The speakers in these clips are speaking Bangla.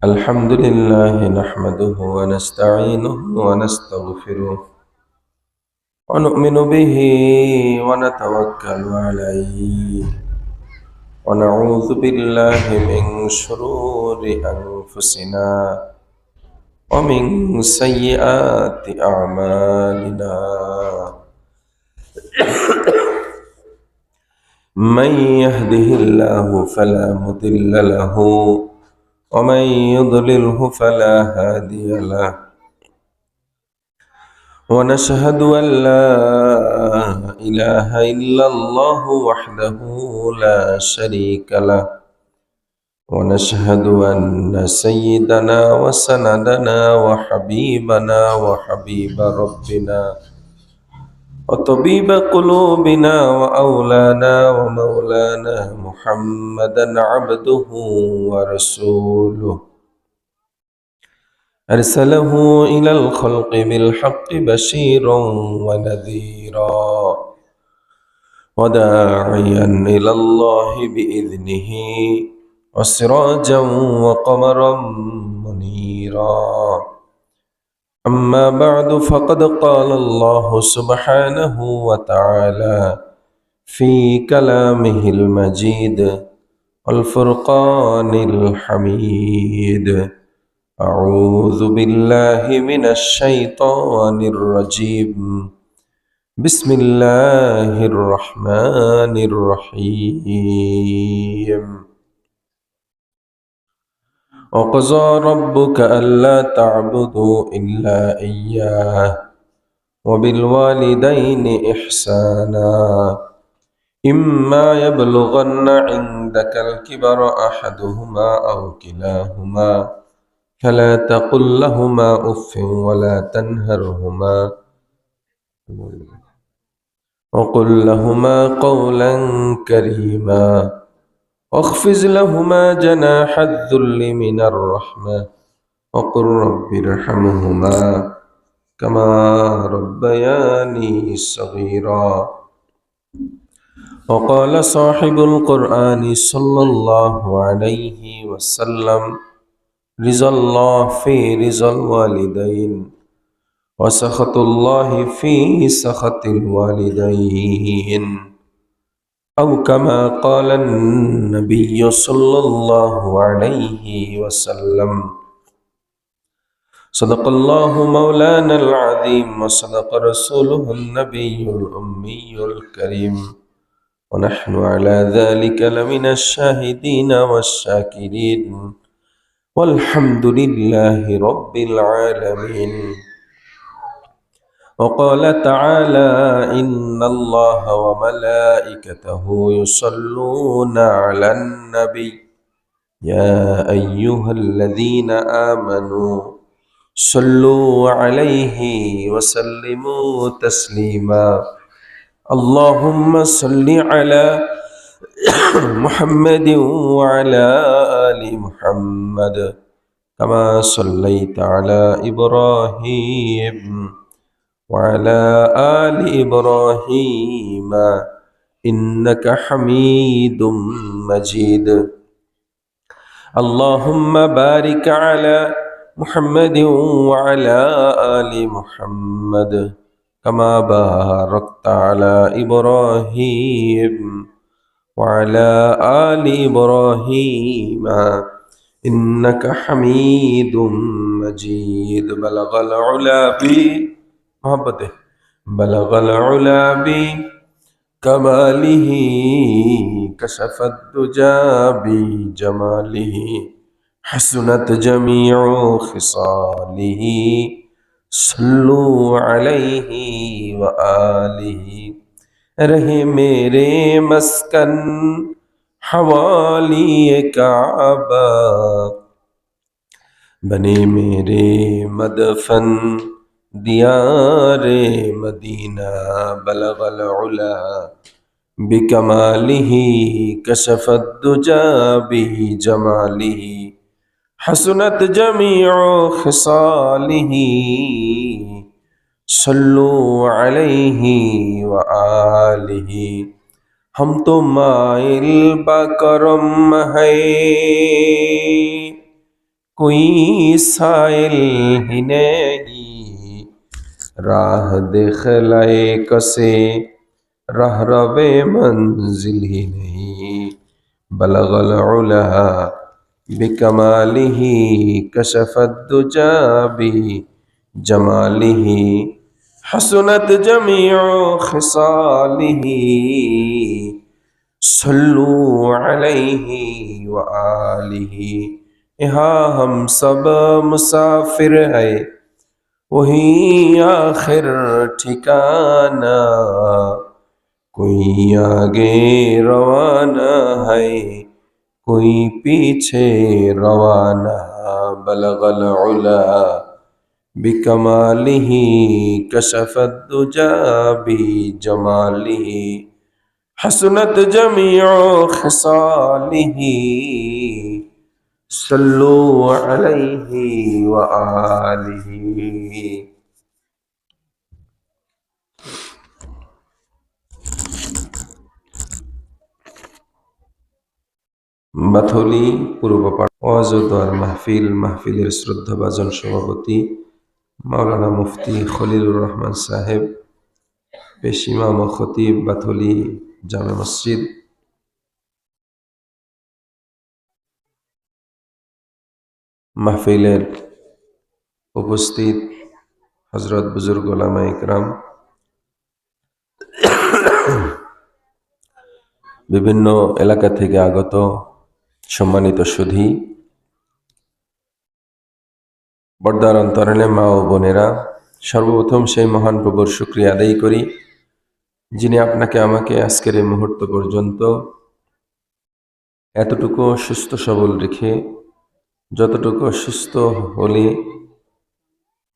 الحمد لله نحمده ونستعينه ونستغفره ونؤمن به ونتوكل عليه ونعوذ بالله من شرور أنفسنا ومن سيئات أعمالنا. من يهده الله فلا مضل له ومن يضلله فلا هادي له، ونشهد أن لا إله إلا الله وحده لا شريك له، ونشهد أن سيدنا وسندنا وحبيبنا وحبيب ربنا وطبيب قلوبنا وأولانا ومولانا محمدا عبده ورسوله، أرسله إلى الخلق بالحق بشيرا ونذيرا وداعيا إلى الله بإذنه وسراجا وقمرا منيرا. أما بعد، فقد قال الله سبحانه وتعالى في كلامه المجيد والفرقان الحميد: أعوذ بالله من الشيطان الرجيم. بسم الله الرحمن الرحيم. وقضى ربك ألا تعبدوا إلا إياه وبالوالدين إحسانا إما يبلغن عندك الكبر أحدهما أو كلاهما فلا تقل لهما أف ولا تنهرهما وقل لهما قولا كريما واخفض لهما جناح الذل من الرحمة وقل رب ارحمهما كما ربياني صغيرا. وقال صاحب القرآن صلى الله عليه وسلم: رضا الله في رضا الوالدين وسخط الله في سخط الوالدين، أو كما قال النبي صلى الله عليه وسلم. صدق الله مولانا العظيم وصدق رسوله النبي الأمي الكريم، ونحن على ذلك لمن الشاهدين والشاكرين، والحمد لله رب العالمين. وقال تعالى: إن الله وملائكته يصلون على النبي يا أيها الذين آمنوا صلوا عليه وسلموا تسليما. اللهم صل على محمد وعلى آل محمد كما صليت على إبراهيم وعلى آل إبراهيم إنك حميد مجيد. اللهم بارك على محمد وعلى آل محمد كما باركت على إبراهيم وعلى آل إبراهيم إنك حميد مجيد. بلغ العلا محبته بلغ العلا بكماله كشف الدجى بجماله حسنت جميع خصاله صلوا عليه وآله. रहे मेरे मस्कन हवाली काबा बने मेरे मदफन दियारे मदीना। बलगल उला बिकमालिही कशफत दुजा बिही जमालिही हसनत जमीउ खिसालिही सल्लु अलैहि व आलिही। हम तो माइल बकरम है कोई साइल ही नहीं, राह दिखलाए कसे राह रबे मंजिल ही नहीं। बलगल उला बिकमालिही कशफत दुजा बि जमालिही हसनत जमीउ खिसालिही सल्लू अलैहि व आलिही। यहाँ हम सब मुसाफिर है, वही आखिर ठिकाना, कोई आगे रवाना है, कोई पीछे रवाना। बलगल उला बिकमालिही कशफत दुजा बि जमालिही हसनत जमीउ खिसालिही सल्लू अलैहि व आलिही। বাথলি পূর্বপাড়া ওয়াজ ও দোয়ার মাহফিলের শ্রদ্ধাভাজন সভাপতি মাওলানা মুফতি খলিলুর রহমান সাহেব, পেশ ইমাম ও খতিব, বাথলি জামে মসজিদ। মাহফিলের উপস্থিত হযরত বুজুর্গ উলামা ইকরাম, বিভিন্ন এলাকা থেকে আগত সম্মানিত সুধী, পর্দার অন্তরালে মা ও বোনেরা, সর্বপ্রথম সেই মহান প্রভুর শুকরিয়া আদায় করি যিনি আপনাকে আমাকে আজকের এই মুহূর্ত পর্যন্ত এতটুকু সুস্থ সবল রেখে, যতটুকু সুস্থ হলে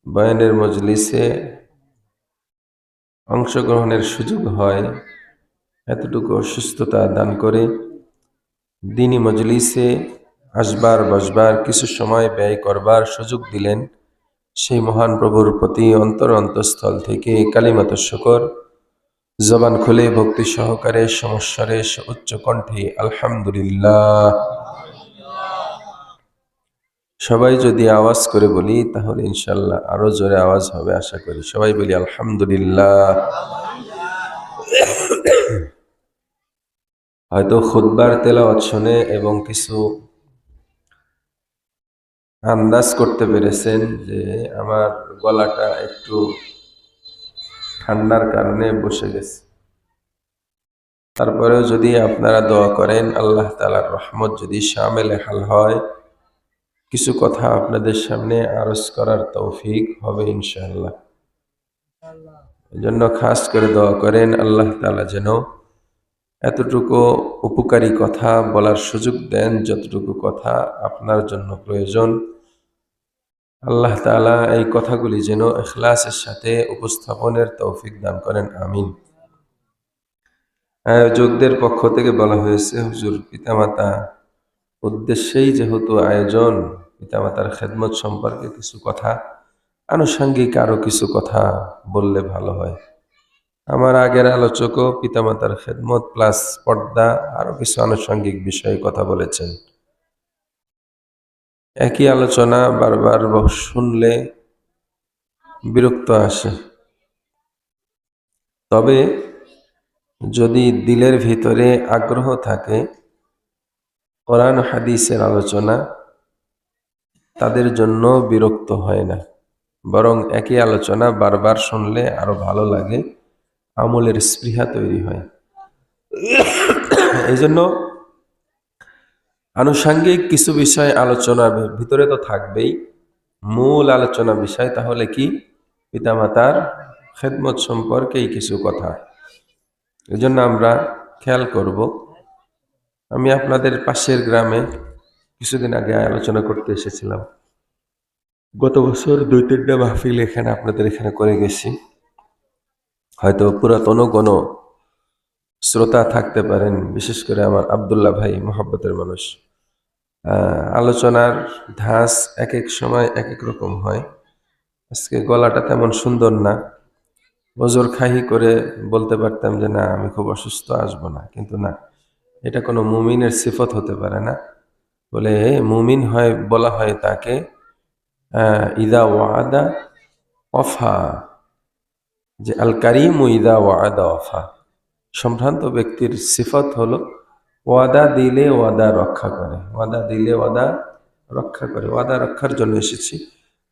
বয়ানের মজলিসে অংশগ্রহণের সুযোগ হয় এতটুকু সুস্থতা দান করে দ্বীনি মজলিসে আসবার বসবার কিছু সময় ব্যয় করবার সুযোগ দিলেন। সেই মহান প্রভুর প্রতি অন্তঃস্থল থেকে কালিমাত শুকর, জবান খুলে ভক্তি সহকারে সমস্বরে উচ্চ কণ্ঠে আলহামদুলিল্লাহ। সবাই যদি আওয়াজ করে বলি তাহলে ইনশাল্লাহ আরো জোরে আওয়াজ হবে আশা করি। সবাই বলি আলহামদুলিল্লাহ। হয়তো খুতবার তেলাওয়াত শুনে এবং কিছু আন্দাজ করতে পেরেছেন যে আমার গলাটা একটু ঠান্ডার কারণে বসে গেছে। তারপরেও যদি আপনারা দোয়া করেন, আল্লাহ তাআলার রহমত যদি শামিল হাল হয়, কিছু কথা আপনাদের সামনে আরজ করার তৌফিক হবে ইনশাআল্লাহ। এজন্য খাস করে দোয়া করেন আল্লাহ তাআলা যেন এতটুকু উপকারী কথা বলার সুযোগ দেন যতটুকু কথা আপনার জন্য প্রয়োজন। আল্লাহ তাআলা এই কথাগুলি যেন ইখলাসের সাথে উপস্থাপনের তৌফিক দান করেন, আমিন। আয়োজকদের পক্ষ থেকে বলা হয়েছে, হুজুর পিতামাতা উদ্দেশ্যেই যেহেতু আয়োজন, পিতামাতার খেদমত সম্পর্কে কিছু কথা, আনুষঙ্গিক আরো কিছু কথা বললে ভালো হয়। আমার আগের আলোচকও পিতামাতার খেদমত প্লাস পর্দা আরো কিছু আনুষঙ্গিক বিষয়ে কথা বলেছেন। একই আলোচনা বারবার শুনলে বিরক্ত আসে, তবে যদি দিলের ভিতরে আগ্রহ থাকে, কোরআন হাদিসের আলোচনা তাদের জন্য বিরক্ত হয় না, বরং একই আলোচনা বারবার শুনলে আরো ভালো লাগে, আমলের স্পৃহা তৈরি হয়। এই জন্য আনুষঙ্গিক কিছু বিষয় আলোচনার ভিতরে তো থাকবেই, মূল আলোচনা বিষয় তাহলে কি? পিতামাতার খেদমত সম্পর্কেই কিছু কথা। এই জন্য আমরা খেয়াল করব। আমি আপনাদের পাশের গ্রামে কিছুদিন আগে আলোচনা করতে এসেছিলাম। গত বছর 2-3টা মাহফিল এখানে আপনাদের এখানে করে গেছি। হয়তো পুরাতন কোনো শ্রোতা থাকতে পারেন, বিশেষ করে আমার আব্দুল্লাহ ভাই, মহব্বতের মানুষ। আলোচনার ধাঁচ এক এক সময় এক এক রকম হয়। আজকে গলাটা তেমন সুন্দর না, ওজোর খাহি করে বলতে পারতাম যে না আমি খুব অসুস্থ, আসবো না, কিন্তু না, এটা কোনো মুমিনের সিফত হতে পারে না। বলে মুমিন হয় বলা হয় তাকে ইদা ওয়াদা ওয়াফা, যে আল কারিম ইদা ওয়াদা ওয়াফা। সম্ভ্রান্ত ব্যক্তির সিফত হলো ওয়াদা দিলে ওয়াদা রক্ষা করে, ওয়াদা দিলে ওয়াদা রক্ষা করে। ওয়াদা রক্ষার জন্য এসেছি,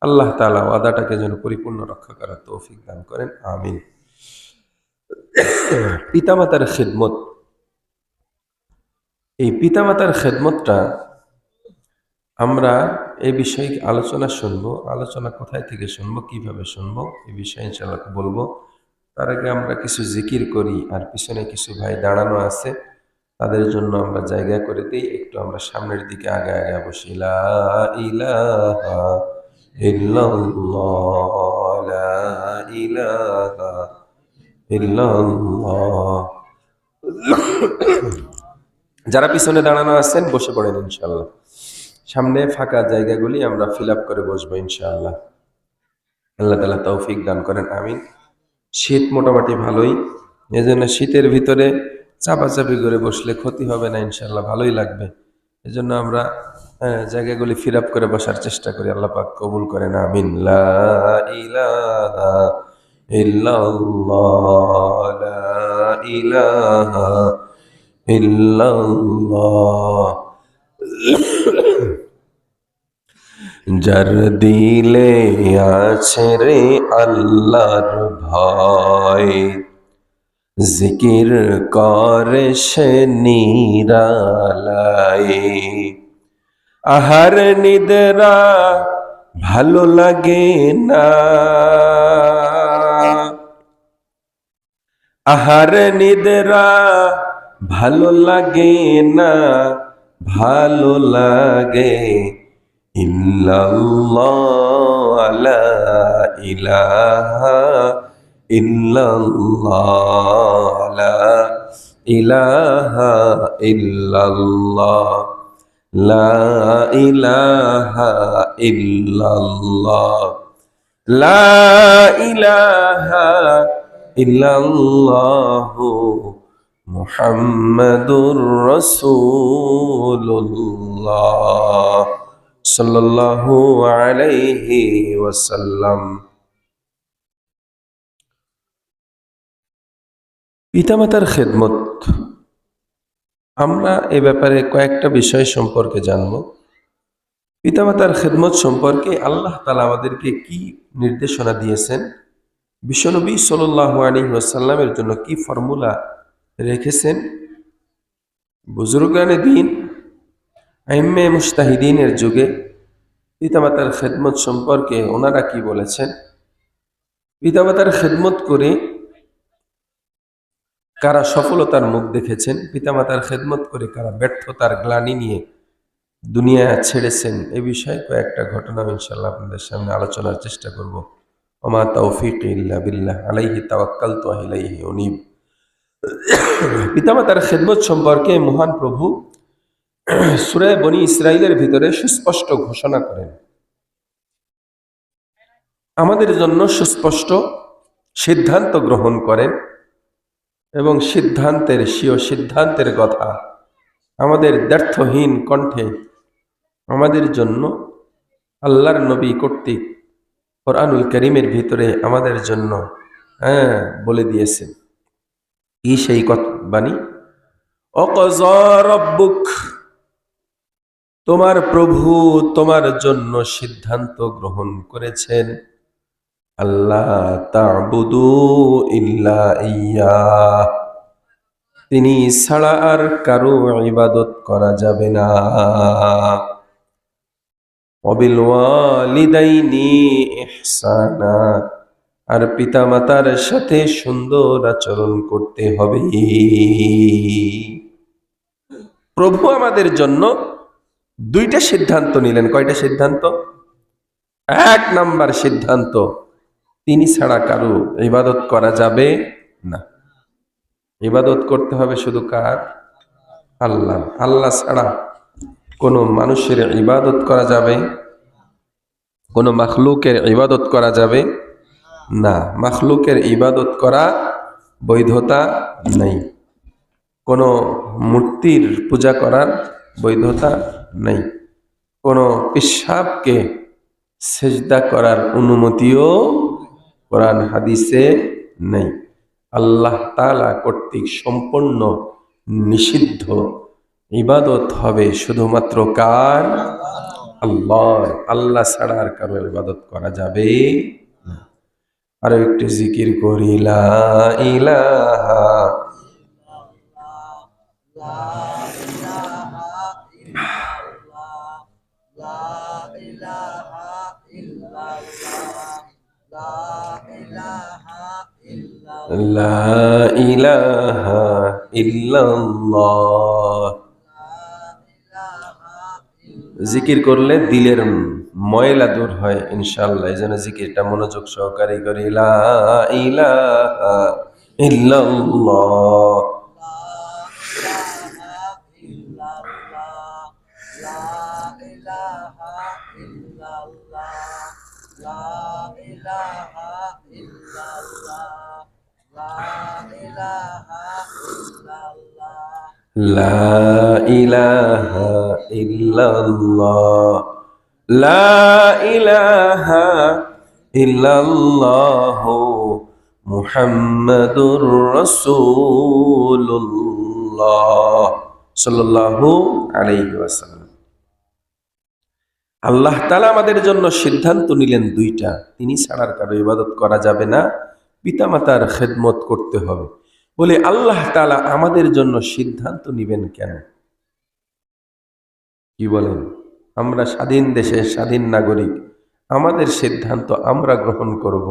আল্লাহ তাআলা ওয়াদাটাকে যেন পরিপূর্ণ রক্ষা করার তৌফিক দান করেন, আমিন। পিতামাতার খিদমত, এই পিতামাতার খেদমতটা আমরা এই বিষয়ে আলোচনা শুনবো। আলোচনা কোথায় থেকে শুনবো, কিভাবে শুনবো, এই বিষয়ে ইনশাআল্লাহ বলবো। তার আগে আমরা কিছু জিকির করি, আর পিছনে কিছু ভাই দাঁড়ানো আছে, তাদের জন্য আমরা জায়গা করে দিই। একটু আমরা সামনের দিকে আগে আগে বসি। লা ইলাহা ইল্লাল্লাহ, লা ইলাহা ইল্লাল্লাহ। যারা পিছনে দাঁড়ানো আছেন বসে পড়েন ইনশাআল্লাহ। সামনে ফাঁকা জায়গাগুলি আমরা ফিল আপ করে বসবো ইনশাআল্লাহ। আল্লাহ তাআলা তৌফিক দান করেন, আমিন। শীত মোটামুটি ভালোই, এজন্য শীতের ভিতরে চাপাচাপি করে বসলে ক্ষতি হবে না ইনশাআল্লাহ, ভালোই লাগবে। এজন্য আমরা জায়গাগুলি ফিল আপ করে বসার চেষ্টা করি। আল্লাহ পাক কবুল করেন, আমিন। লা ইলাহা ইল্লাল্লাহ, লা ইলাহা ইল্লাল্লাহ। যার দিলে আছে রে আল্লাহর ভয়, জিকির করে সে নিরালায়। আহার নিদ্রা ভালো লাগে না, আহার নিদ্রা ভালো লাগে না, ভালো লাগে ইল্লাল্লাহ, লা ইলাহা ইল্লাল্লাহ, লা ইলাহা ইল্লাল্লাহ, লা ইলাহা ইল্লাল্লাহ, লা ইলাহা ইল্লাল্লাহু মুহাম্মাদুর রাসূলুল্লাহ সাল্লাল্লাহু আলাইহি ওয়াসাল্লাম। পিতামাতার খেদমত, আমরা এ ব্যাপারে কয়েকটা বিষয় সম্পর্কে জানব। পিতামাতার খেদমত সম্পর্কে আল্লাহ তাআলা আমাদেরকে কি নির্দেশনা দিয়েছেন, বিশ্বনবী সাল্লাল্লাহু আলাইহি ওয়াসাল্লামের জন্য কি ফর্মুলা রেখেছেন, বুজুর্গানে দ্বীন আইম্মে মুজতাহিদিনের যুগে পিতামাতার খেদমত সম্পর্কে ওনারা কি বলেছেন, পিতামাতার খেদমত করে কারা সফলতার মুখ দেখেছেন, পিতামাতার খেদমত করে কারা ব্যর্থতার গ্লানি নিয়ে দুনিয়া ছেড়েছেন, এ বিষয়ে কয়েকটা ঘটনা ইনশাআল্লাহ আপনাদের সামনে আলোচনার চেষ্টা করব। ওমা তাওফীক ইল্লা বিল্লাহ, আলাইহি তাওয়াক্কালতু ওয়া ইলাইহি উনীব। পিতামাতার খেদমত সম্পর্কে মহান প্রভু সূরা বনী ইসরাঈলের ভিতরে সুস্পষ্ট ঘোষণা করেন, আমাদের জন্য সুস্পষ্ট সিদ্ধান্ত গ্রহণ করেন, এবং সিদ্ধান্তের স্বীয় সিদ্ধান্তের কথা আমাদের দ্ব্যর্থহীন কণ্ঠে আমাদের জন্য আল্লাহর নবী কর্তৃক কোরআনুল কারীমের ভিতরে আমাদের জন্য বলে দিয়েছেন। কি সেই বাণী? ওয়াকাযা রাব্বুক, তোমার প্রভু তোমার জন্য সিদ্ধান্ত গ্রহণ করেছেন, আল্লাহ তা'বুদু ইল্লা ইয়্যাহ, তিনি ছাড়া আর কারো ইবাদত করা যাবে না। ওয়াবিল ওয়ালিদাইনি ইহসানা, আর পিতামাতার সাথে সুন্দর আচরণ করতে হবে। প্রভু আমাদের জন্য দুইটা সিদ্ধান্ত নিলেন। কয়টা সিদ্ধান্ত? এক নাম্বার সিদ্ধান্ত, তিনি ছাড়া কারো ইবাদত করা যাবে না। ইবাদত করতে হবে শুধু কার? আল্লাহ। আল্লাহ ছাড়া কোনো মানুষের ইবাদত করা যাবে, কোনো মাখলুকের ইবাদত করা যাবে না। মাখলুকের ইবাদত করা বৈধতা নেই, কোনো মূর্তির পূজা করার বৈধতা নেই। কোনো পেশাবকে সেজদা করার অনুমতিও কোরআন হাদিসে নেই। আল্লাহ তাআলা কর্তৃক সম্পূর্ণ নিষিদ্ধ। ইবাদত হবে শুধুমাত্র কার? আল্লাহ। আল্লাহ ছাড়া আর কারো ইবাদত করা যাবে না। আরো একটু জিকির করি, লা ইলাহা লা ইলাহা ইল্লাল্লাহ। জিকির করলে দিলের ময়লা দূর হয় ইনশাআল্লাহ। এই জন্য জিকিরটা মনোযোগ সহকারে করি, লা ইলাহা ইল্লাল্লাহ। লা ইলাহা ইল্লাল্লাহ, লা ইলাহা ইল্লাল্লাহ, মুহাম্মাদুর রাসূলুল্লাহ সাল্লাল্লাহু আলাইহি ওয়াসাল্লাম। আল্লাহ তাআলা আমাদের জন্য সিদ্ধান্ত নিলেন দুইটা, তিনি ছাড়ার কারো ইবাদত করা যাবে না, পিতামাতার খেদমত করতে হবে। বলে আল্লাহ তাআলা আমাদের জন্য সিদ্ধান্ত নিবেন কেন? কি বলেন? আমরা স্বাধীন দেশের স্বাধীন নাগরিক, আমাদের সিদ্ধান্ত আমরা গ্রহণ করব।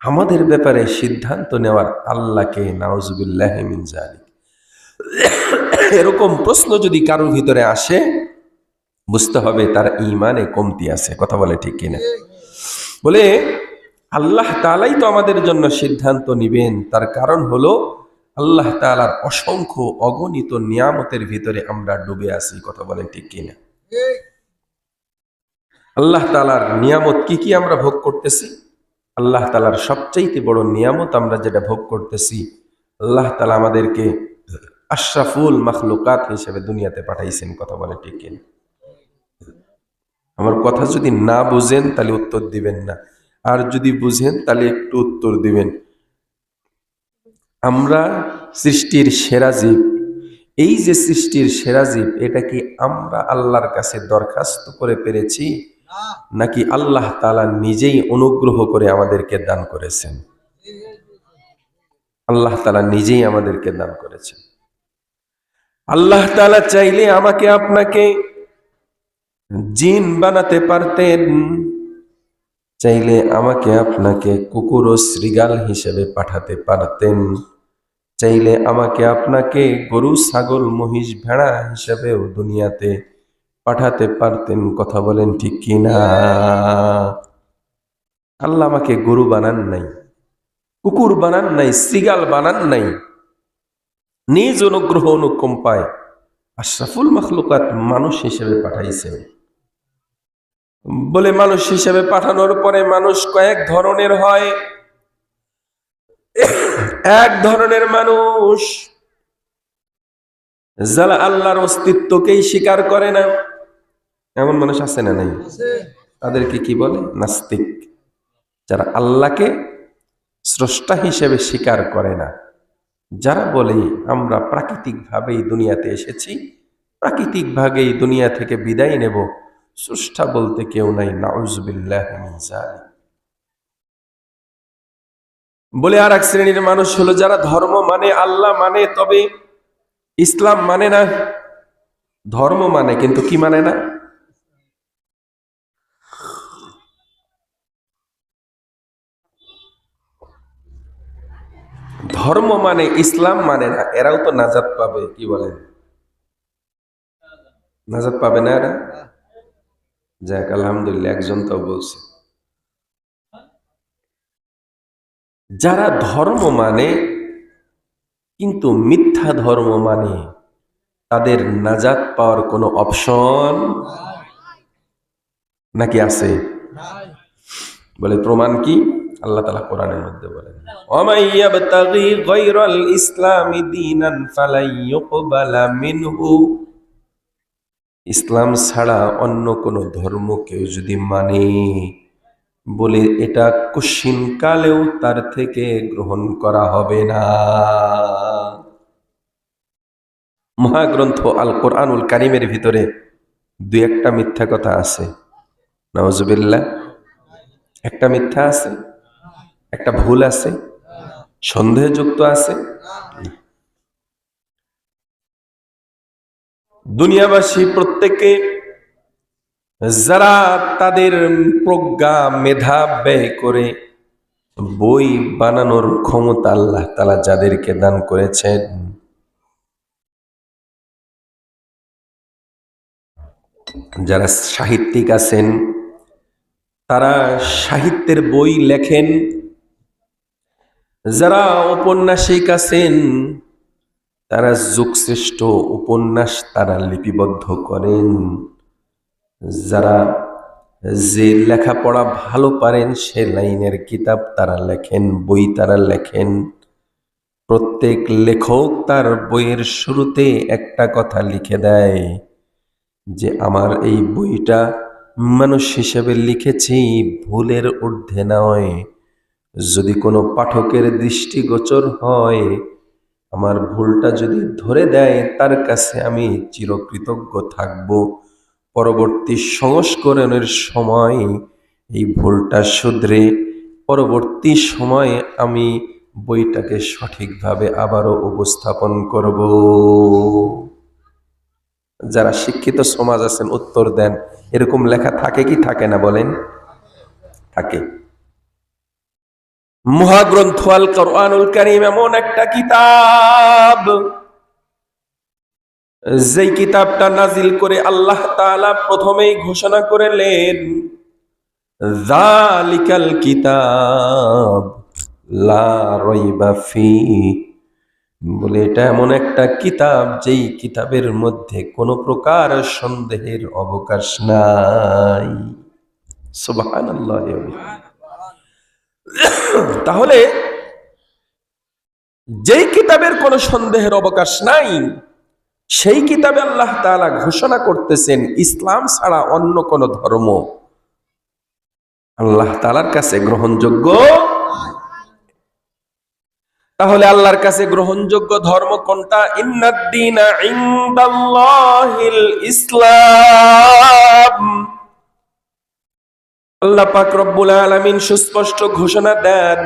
আমাদের ব্যাপারে সিদ্ধান্ত নেওয়ার আল্লাহকে, নাউজুবিল্লাহি মিন যালিক। এরকম প্রশ্ন যদি কারোর ভিতরে আসে, বুঝতে হবে তার ঈমানে কমতি আছে। কথা বলে ঠিক কিনা? বলে আল্লাহ তাআলাই তো আমাদের জন্য সিদ্ধান্ত নিবেন, তার কারণ হলো আল্লাহ তাআলার অসংখ্য অগণিত নিয়ামতের ভিতরে আমরা ডুবে আছি। কথা বলেন ঠিক কিনা? আল্লাহ তাআলার নিয়ামত কি কি আমরা ভোগ করতেছি? আল্লাহ তাআলার সবচাইতে বড় নিয়ামত আমরা যেটা ভোগ করতেছি, আল্লাহ তাআলা আমাদেরকে আশরাফুল মাখলুকাত হিসেবে দুনিয়াতে পাঠাইছেন। কথা বলে ঠিক কিনা? আমার কথা যদি না বুঝেন তাহলে উত্তর দিবেন না, আর যদি বুঝেন তাহলে একটু উত্তর দিবেন। আমরা সৃষ্টির সেরা জীব। এই যে সৃষ্টির সেরা জীব, এটা কি আমরা আল্লাহর কাছে দরখাস্ত করে পেরেছি, নাকি আল্লাহ তাআলা নিজেই অনুগ্রহ করে আমাদেরকে দান করেছেন? আল্লাহ তাআলা নিজেই আমাদেরকে দান করেছেন। আল্লাহ তাআলা চাইলে আমাকে আপনাকে জিন বানাতে পারতেন, চাইলে আমাকে আপনাকে কুকুর ও শৃগাল হিসেবে পাঠাতে পারতেন, চাইলে আমাকে আপনাকে গরু ছাগল মহিষ ভেড়া হিসেবেও দুনিয়াতে পাঠাতে পারতেন। কথা বলেন ঠিক কিনা? আল্লাহ আমাকে গরু বানান নাই, কুকুর বানান নাই, শৃগাল বানান নাই, নিজ অনুগ্রহ অনুকম্পায় আশরাফুল মাখলুকাত মানুষ হিসেবে পাঠাইছেন। বলে মানুষ হিসেবে পাঠানোর পরে মানুষ কয়েক ধরনের হয়। এক ধরনের মানুষ যারা আল্লাহর অস্তিত্বকেই স্বীকার করে না, এমন মানুষ আছে না নাই? তাদেরকে কি বলে? নাস্তিক। যারা আল্লাহকে স্রষ্টা হিসেবে স্বীকার করে না, যারা বলে আমরা প্রাকৃতিকভাবেই দুনিয়াতে এসেছি, প্রাকৃতিকভাবেই দুনিয়া থেকে বিদায় নেব, স্রষ্টা বলতে কেউ নাই, নাউজুবিল্লাহি মিন যালিক। বলে আর এক শ্রেণীর মানুষ হলো যারা ধর্ম মানে, আল্লাহ মানে, তবে ইসলাম মানে না। ধর্ম মানে কিন্তু কি মানে না? ধর্ম মানে ইসলাম মানে না, এরাও তো নাজাত পাবে। কি বলেন? নাজাত পাবে না এরা? যাক আলহামদুলিল্লাহ, একজন তো বলছে। যারা ধর্ম মানে কিন্তু মিথ্যা ধর্ম মানে, তাদের নাজাত পাওয়ার কোনো অপশন নাকি আছে? বলে প্রমাণ কি? আল্লাহ তাআলা কোরআনের মধ্যে বলেন, ওয়ামাইয়াবতাগি গায়রাল ইসলামি দীনান ফালাই ইউকবালা মিনহু ইসলাম ছাড়া অন্য কোনো ধর্ম কেউ যদি মানে, বলে এটা কুশ্চিনকালেও তার থেকে গ্রহণ করা হবে না। মহাগ্রন্থ আল কোরআনুল কারিমের ভিতরে দুই একটা মিথ্যা কথা আছে, নাউজুবিল্লাহ। একটা মিথ্যা আছে, একটা ভুল আছে, সন্দেহযুক্ত আছে। দুনিয়াবাসী প্রত্যেকে যারা তাদের প্রজ্ঞা মেধা ব্যয় করে বই বানানোর ক্ষমতা আল্লাহ তাআলা যাদেরকে দান করেছেন, যারা সাহিত্যিক আছেন, তারা সাহিত্যের বই লেখেন। যারা ঔপন্যাসিক আছেন, তারা যুগশ্রেষ্ঠ উপন্যাস তারা লিপিবদ্ধ করেন। যারা যে লেখাপড়া ভালো পারেন সে লাইনের কিতাব তারা লেখেন, বই তারা লেখেন। প্রত্যেক লেখক তার বইয়ের শুরুতে একটা কথা লিখে দেয় যে আমার এই বইটা মানুষ হিসেবে লিখেছি, ভুলের ঊর্ধ্বে নয়। যদি কোনো পাঠকের দৃষ্টিগোচর হয়, আমার ভুলটা যদি ধরে দেয়, তার কাছে আমি চিরকৃতজ্ঞ থাকব। পরবর্তী সংস্করণের সময় এই ভুলটা শুধরে পরবর্তী সময়ে আমি বইটাকে সঠিকভাবে আবারও উপস্থাপন করব। যারা শিক্ষিত সমাজ আছেন উত্তর দেন, এরকম লেখা থাকে কি থাকে না বলেন? থাকে। মহাগ্রন্থ আল কোরআনুল কারীম এমন একটা কিতাব, যেই কিতাবটা নাজিল করে আল্লাহ তাআলা প্রথমেই ঘোষণা করলেন, যালিকাল কিতাব লা রাইবা ফীহি, বলে এটা এমন একটা কিতাব যেই কিতাবের মধ্যে কোনো প্রকার সন্দেহের অবকাশ নাই। সুবহানাল্লাহ। তাহলে যেই কিতাবের কোনো সন্দেহের অবকাশ নাই, সেই কিতাবে আল্লাহ তাআলা ঘোষণা করতেছেন ইসলাম ছাড়া অন্য কোন ধর্ম আল্লাহ তাআলার কাছে গ্রহণযোগ্য। তাহলে আল্লাহর কাছে গ্রহণযোগ্য ধর্ম কোনটা? ইন্নাদ-দীনা ইনদাল্লাহিল ইসলাম। আল্লাহ পাক রব্বুল আলামিন সুস্পষ্ট ঘোষণা দেন,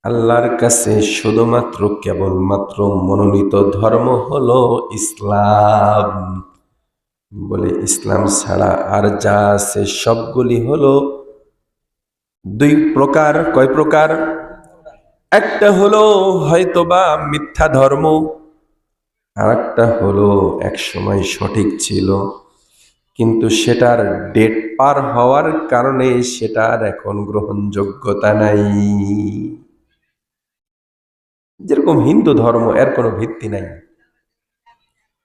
আল্লাহর কাছে শুধুমাত্র কেবলমাত্র মনোনীত ধর্ম হলো ইসলাম। বলে ইসলাম ছাড়া আর যা আছে সবগুলি হলো দুই প্রকার। কয় প্রকার? একটা হলো হয়তোবা মিথ্যা ধর্ম, আর একটা হলো এক সময় সঠিক ছিল, কিন্তু সেটার ডেট পার হওয়ার কারণে সেটার এখন গ্রহণযোগ্যতা নাই। যেরকম হিন্দু ধর্ম, এর কোনো ভিত্তি নাই।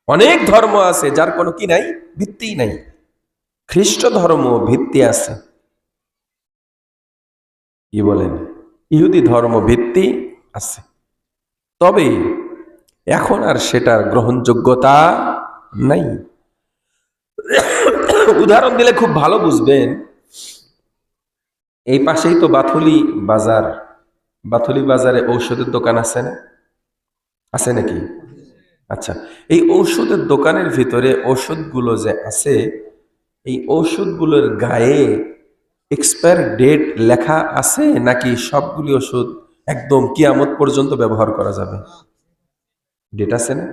অনেক ধর্ম আছে যার কোনো কি নাই, ভিত্তি নাই। খ্রিস্ট ধর্ম ভিত্তি আছে, কি বলেন? ইহুদি ধর্ম ভিত্তি আছে, তবে এখন আর সেটার গ্রহণযোগ্যতা নাই। উদাহরণ দিলে খুব ভালো বুঝবেন। এই পাশেই তো বাথুলি বাজার, বাথুলি বাজারে ঔষধের দোকান আছে না? আছে নাকি? আচ্ছা, এই ঔষধের দোকানের ভিতরে ওষুধগুলো যে আছে, এই ওষুধগুলোর গায়ে এক্সপায়ার ডেট লেখা আছে নাকি সবগুলি ওষুধ একদম কিয়ামত পর্যন্ত ব্যবহার করা যাবে? ডেট আছে না?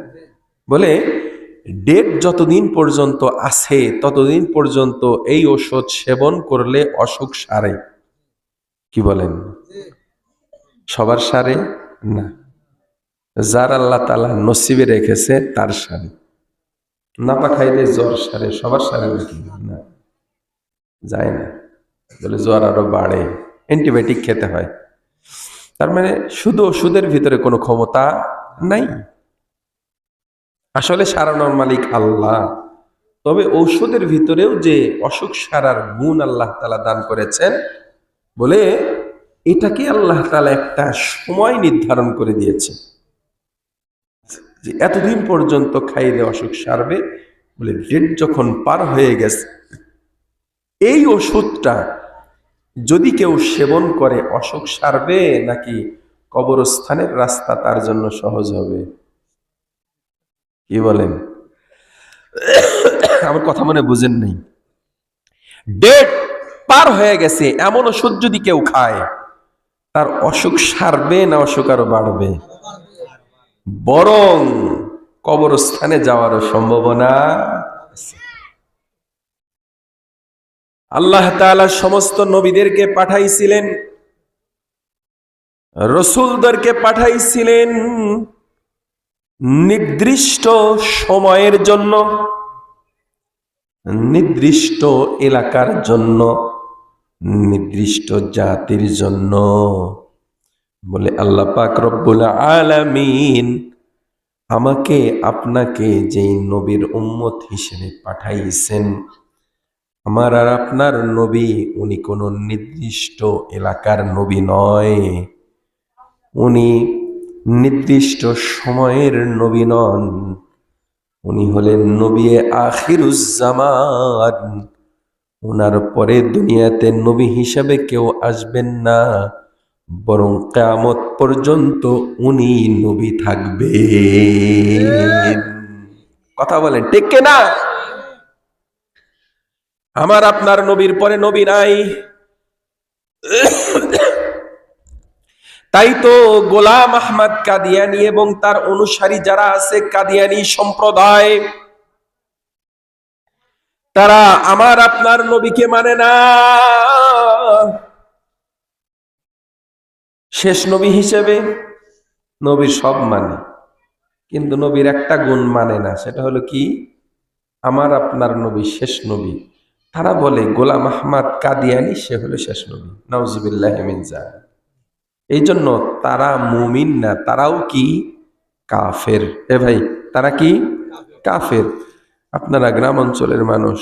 বলে ডেট যতদিন পর্যন্ত আছে ততদিন পর্যন্ত এই ওষুধ সেবন করলে অসুখ সারে। কি বলেন? সবার সারে না, যার আল্লাহ তাআলা নসিবে রেখেছে তার সারে। নাপা খাইলে জ্বর সারে, সবার সারে নাকি? না, যায় না। বলে জ্বর আরো বাড়ে, অ্যান্টিবায়োটিক খেতে হয়। তার মানে শুধু ওষুধের ভিতরে কোনো ক্ষমতা নাই, আসলে সারানোর মালিক আল্লাহ। তবে ঔষধের ভিতরেও যে অসুখ সারার গুণ আল্লাহ তাআলা দান করেছেন, বলে এটাকে আল্লাহ তাআলা একটা সময় নির্ধারণ করে দিয়েছে যে এতদিন পর্যন্ত খাইলে অসুখ সারবে, বলে ডেট যখন পার হয়ে গেছে, এই ওষুধটা যদি কেউ সেবন করে অসুখ সারবে নাকি কবরস্থানের রাস্তা তার জন্য সহজ হবে? কি বলেন? আমার কথা মনে বুঝেন নাই? ডেট পার হয়ে গেছে এমন ওষুধ যদি কেউ খায়, তার অসুখ সারবে না অসুখ আরো বাড়বে? বরং কবরস্থানে যাওয়ারও সম্ভাবনা আছে। আল্লাহ তাআলা সমস্ত নবীদেরকে পাঠাইছিলেন, রসূলদেরকে পাঠাইছিলেন নির্দিষ্ট সময়ের জন্য, নির্দিষ্ট এলাকার জন্য, নির্দিষ্ট জাতির জন্য। বলে আল্লাহ পাক রব্বুল আলামিন আমাকে আপনাকে যেই নবীর উম্মত হিসেবে পাঠাইছেন, আমার আর আপনার নবী উনি কোন নির্দিষ্ট এলাকার নবী নয়, উনি নির্দিষ্ট সময়ের নবী নন, উনি হলেন নবী আখিরুজ্জামান। ওনার পরে দুনিয়াতে নবী হিসাবে কেউ আসবেন না, বরং কিয়ামত পর্যন্ত উনি নবী থাকবেন। কথা বলেন ঠিক কিনা? আমার আপনার নবীর পরে নবী নাই। তাই তো গোলাম আহমদ কাদিয়ানী এবং তার অনুসারী যারা আছে কাদিয়ানী সম্প্রদায়, তারা আমার আপনার নবীকে মানে না। শেষ নবী হিসেবে নবীর সব মানে, কিন্তু নবীর একটা গুণ মানে না, সেটা হলো কি? আমার আপনার নবী শেষ নবী। তারা বলে গোলাম আহমদ কাদিয়ানী সে হলো শেষ নবী। নাউজুবিল্লাহি মিন যালিক। এই জন্য তারা মুমিন না, তারাও কি? কাফের। এ ভাই, তারা কি? কাফের। আপনারা গ্রাম অঞ্চলের মানুষ,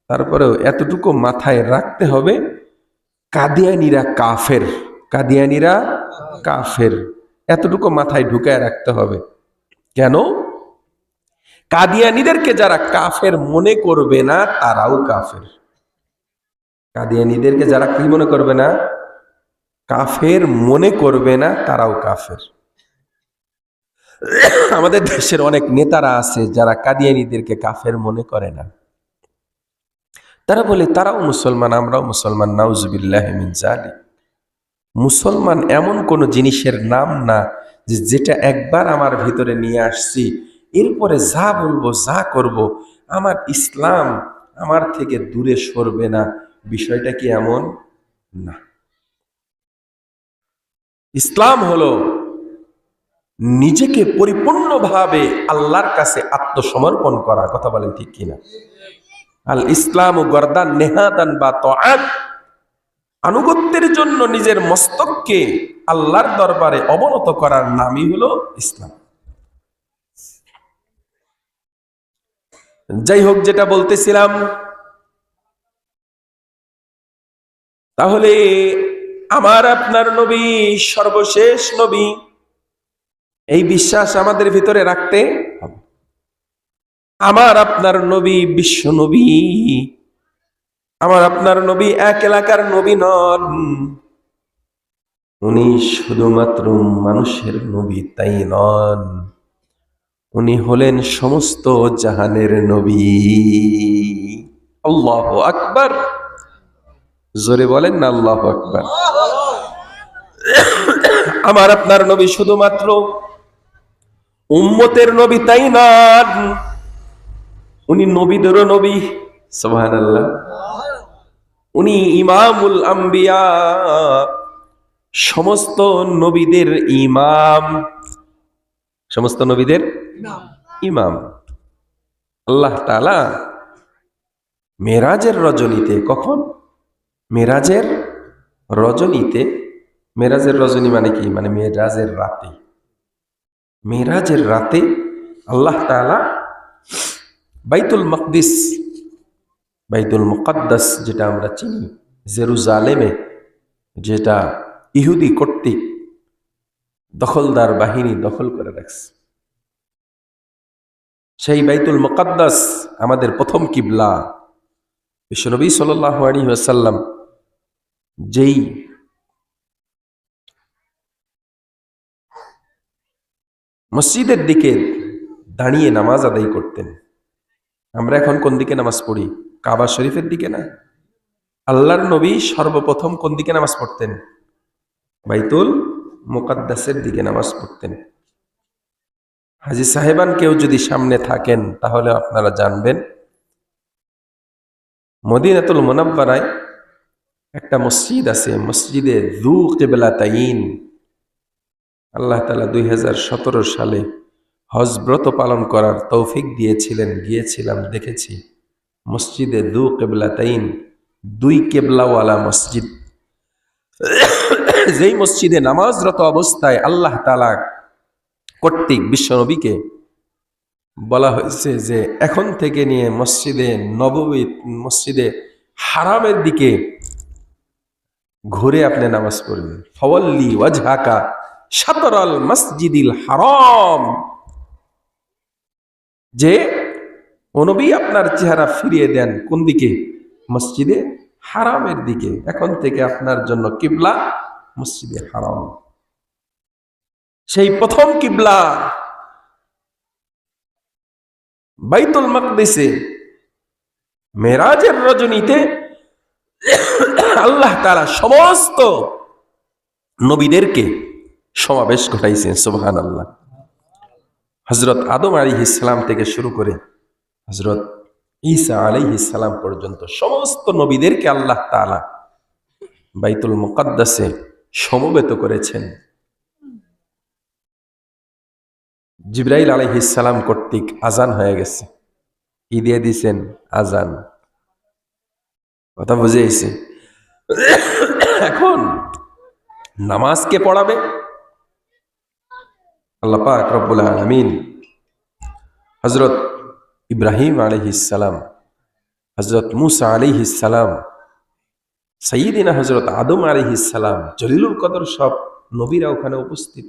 তারপরেও এতটুকু মাথায় রাখতে হবে, কাদিয়ানীরা কাফের, কাদিয়ানীরা কাফের। এতটুকু মাথায় ঢুকায় রাখতে হবে। কেন? কাদিয়ানীদেরকে যারা কাফের মনে করবে না তারাও কাফের। কাদিয়ানীদেরকে যারা কি মনে করবে না? কাফের মনে করবে না তারাও কাফের। আমাদের দেশের অনেক নেতারা আছে যারা কাদিয়ানীদেরকে কাফের মনে করে না। তারা বলে তারাও মুসলমান, আমরাও মুসলমান। নাউজুবিল্লাহি মিন যালিক। মুসলমান এমন কোন জিনিসের নাম না যেটা একবার আমার ভিতরে নিয়ে আসছি, এরপরে যা বলবো যা করব আমার ইসলাম আমার থেকে দূরে সরবে না। বিষয়টা কি এমন না। ইসলাম হলো নিজেকে পরিপূর্ণভাবে আল্লাহর কাছে আত্মসমর্পণ করা। কথা বলেন ঠিক কিনা? আল ইসলাম গর্দান নেহাদান বা তাআত, আনুগত্যের জন্য নিজের মস্তককে আল্লাহর দরবারে অবনত করার নামই হলো ইসলাম। যাই হোক, যেটা বলতেছিলাম, তাহলে আমার আপনার নবী সর্বশেষ নবী, এই বিশ্বাস আমাদের ভিতরে রাখতে হবে। আমার আপনার নবী বিশ্ব নবী, আমার আপনার নবী এক এলাকার নবী নন, উনি শুধুমাত্র মানুষের নবী তাই নন, উনি হলেন সমস্ত জাহানের নবী। আল্লাহু আকবার। জোরে বলেন না আল্লাহু আকবার। আমার আপনার নবী শুধুমাত্র উম্মতের নবী তাই নন, উনি নবীদেরও নবী। সুবহানাল্লাহ। উনি ইমামুল আম্বিয়া, সমস্ত নবীদের ইমাম, সমস্ত নবীদের ইমাম। আল্লাহ তাআলা মেরাজের রজনীতে, কখন? মেরাজের রজনীতে। মেরাজের রজনী মানে কি? মানে মেরাজের রাতে। মেরাজের রাতে আল্লাহ তাআলা বাইতুল মাকদিস, বাইতুল মুকাদ্দাস যেটা আমরা চিনি, জেরুজালেমে, যেটা ইহুদি কর্তৃক দখলদার বাহিনী দখল করে রাখছে, সেই বাইতুল মুকাদ্দাস আমাদের প্রথম কিবলা। বিশ্বনবী সাল্লাল্লাহু আলাইহি ওয়াসাল্লাম যেই মসজিদের দিকে দাঁড়িয়ে নামাজ আদায় করতেন, আমরা এখন কোন দিকে নামাজ পড়ি? কাবা শরীফের দিকে না। আল্লাহর নবী সর্বপ্রথম কোন দিকে নামাজ পড়তেন? বাইতুল মুকাদ্দাসের দিকে নামাজ পড়তেন। হাজী সাহেবান কেউ যদি সামনে থাকেন তাহলে আপনারা জানবেন মদিনাতুল মুনাব্বারায় একটা মসজিদ আছে, মসজিদে যু কিবলাতাইন। আল্লাহ তাআলা 2017 সালে হজ ব্রত পালন করার তৌফিক দিয়েছিলেন, গিয়েছিলাম, দেখেছি মসজিদে যু কিবলাতাইন, দুই কেবলাওয়ালা মসজিদ। যেই মসজিদে নামাজরত অবস্থায় আল্লাহ তাআলা কর্তৃক বিশ্বনবীকে বলা হয়েছে যে এখন থেকে নিয়ে মসজিদে নববী, মসজিদে হারামের দিকে ঘুরে আপনি নামাজ পড়বেন। ফাওয়াল্লি ওয়াজহাকা শাতরাল মসজিদিল হারাম, যে ও নবী আপনার চেহারা ফিরিয়ে দেন কোন দিকে? মসজিদে হারামের দিকে। এখন থেকে আপনার জন্য কিবলা মসজিদে হারাম। সেই প্রথম কিবলা বাইতুল মাকদিসে মেরাজের রজনীতে আল্লাহ তাআলা সমস্ত নবীদেরকে সমাবেশ ঘটাইছেন। সুবহানাল্লাহ। হযরত আদম আলাইহিস সালাম থেকে শুরু করে হযরত ঈসা আলাইহিস সালাম পর্যন্ত সমস্ত নবীদেরকে আল্লাহ তাআলা বাইতুল মুকাদ্দাসে সমবেত করেছেন। জিবরাইল আলাইহিস সালাম কর্তৃক আজান হয়ে গেছে। কি দিয়ে দিয়েছেন? আজান। কথা বুঝে গেছে? এখন নামাজ কে পড়াবে? আল্লাহ পাক রব্বুল আলামিন হযরত ইব্রাহিম আলাইহিস সালাম, হযরত মুসা আলাইহিস সালাম, সাইয়্যিদিনা হযরত আদম আলাইহিস সালাম, জলিলুল কদর সব নবীরা ওখানে উপস্থিত।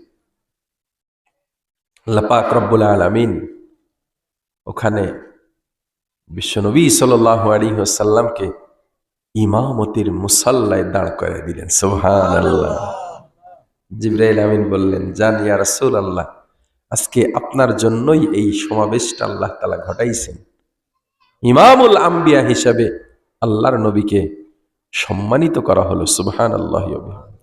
আল্লাহ পাক রব্বুল আলামিন ওখানে বিশ্বনবী সাল্লাল্লাহু আলাইহি ওয়াসাল্লামকে ইমামতির মুসাল্লায় দাঁড় করে দিলেন। সুবহানাল্লাহ। জিবরাইল আমিন বললেন, জান ইয়া রাসূলুল্লাহ, আজকে আপনার জন্যই এই সমাবেশটা আল্লাহ তাআলা ঘটাইছেন। ইমামুল আম্বিয়া হিসাবে আল্লাহর নবীকে সম্মানিত করা হলো। সুবহানাল্লাহি ওয়া বিহামদিহি।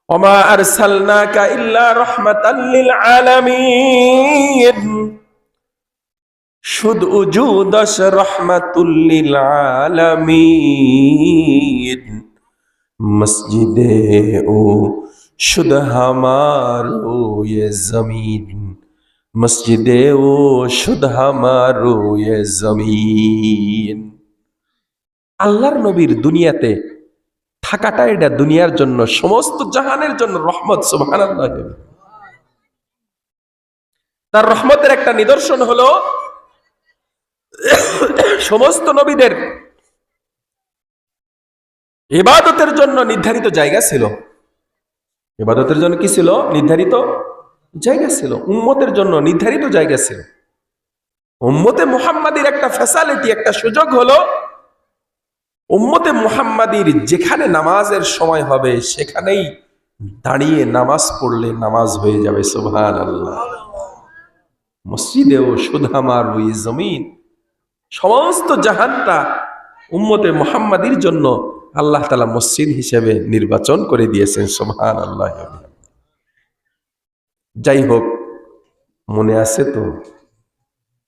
ওমা আরসালনাকা ইল্লা রাহমাতাল লিল আলামিন, শুধু উজুদাস রহমাতুল লিল আলামিন। মসজিদে ও শুধু হামারো ये জমিন, মসজিদে ও শুধু হামারো ये জমিন। আল্লাহর নবীর দুনিয়াতে থাকাটা এটা দুনিয়ার জন্য, সমস্ত জাহানের জন্য রহমত। সুবহানাল্লাহ। তার রহমতের একটা নিদর্শন হলো সমস্ত নবীদের ইবাদতের জন্য নির্ধারিত জায়গা ছিল। ইবাদতের জন্য কি ছিল? নির্ধারিত জায়গা ছিল। উম্মতের জন্য নির্ধারিত জায়গা ছিল। উম্মতে মুহাম্মাদির একটা ফ্যাসিলিটি, একটা সুযোগ হলো উম্মতে মুহাম্মাদির যেখানে নামাজের সময় হবে সেখানেই দাঁড়িয়ে নামাজ পড়লে নামাজ হয়ে যাবে। সুবহানাল্লাহ। মসজিদেও সুধামার ওই জমিন, সমস্ত জাহানটা উম্মতে মুহাম্মাদির জন্য আল্লাহ তাআলা মসজিদ হিসেবে নির্বাচন করে দিয়েছেন। সুবহানাল্লাহ। যাই হোক, মনে আছে তো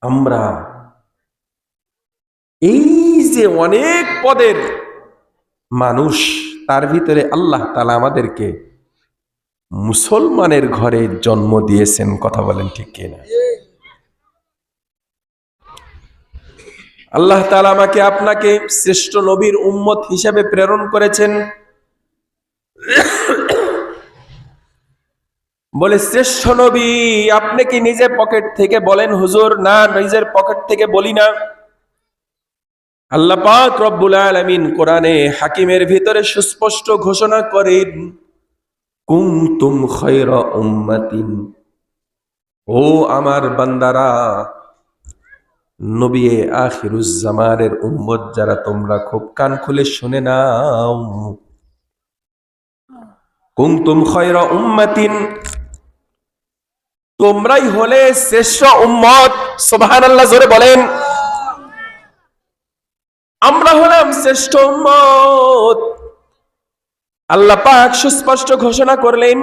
আমরা এই যে অনেক পদের মানুষ, তার ভিতরে আল্লাহ তাআলা আমাদেরকে মুসলমানের ঘরে জন্ম দিয়েছেন। কথা বলেন ঠিক কিনা? আল্লাহ তাআলা আমাকে আপনাকে শ্রেষ্ঠ নবীর উম্মত হিসেবে প্রেরণ করেছেন। বলে শ্রেষ্ঠ নবী আপনি কি নিজে পকেট থেকে বলেন? হুজুর না, নিজের পকেট থেকে বলি না। আল্লাহ পাক রব্বুল আলামিন কোরআনে হাকিমের ভিতরে সুস্পষ্ট ঘোষণা করেন, কুনতুম খায়রা উম্মাতিন ও আমার বান্দারা, নবী আখিরুজ্জামানের উম্মত যারা, তোমরা খুব কান খুলে শুনে নাও। কুনতুম খায়রা উম্মাতিন, তোমরাই হলে শ্রেষ্ঠ উম্মত। সুবহানাল্লাহ, জোরে বলেন। আমরা হলাম শ্রেষ্ঠ উম্মত। আল্লাহ পাক সুস্পষ্ট ঘোষণা করলেন।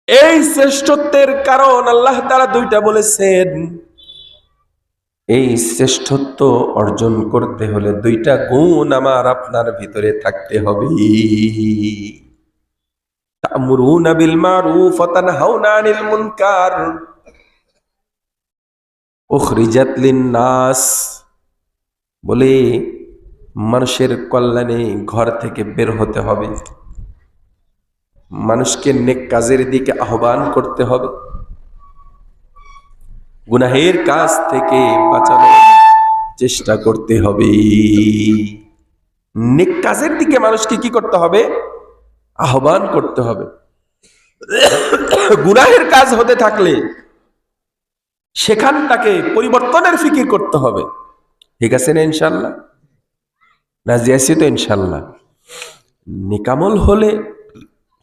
এই শ্রেষ্ঠত্বের কারণ আল্লাহ তাআলা দুইটা বলেছেন। এই শ্রেষ্ঠত্ব অর্জন করতে হলে দুইটা গুণ আমার আপনার ভিতরে থাকতে হবে। তা'মুরুনা বিল মারুফ ওয়া তানহাউনা আনিল মুনকার, উখরিজাত লিন-নাস, বলে মানুষের কল্যাণে ঘর থেকে বের হতে হবে, মানুষকে নেক কাজের দিকে আহ্বান করতে হবে, গুনাহের কাজ থেকে বাঁচানোর চেষ্টা করতে হবে। নেক কাজের দিকে মানুষকে কি করতে হবে? আহ্বান করতে হবে। গুনাহের কাজ হতে থাকলে সেখানটাকে পরিবর্তনের ফিকির করতে হবে। ঠিক আছে না ইনশাল্লাহ? রাজি আছি তো ইনশাল্লাহ? নিকামল হলে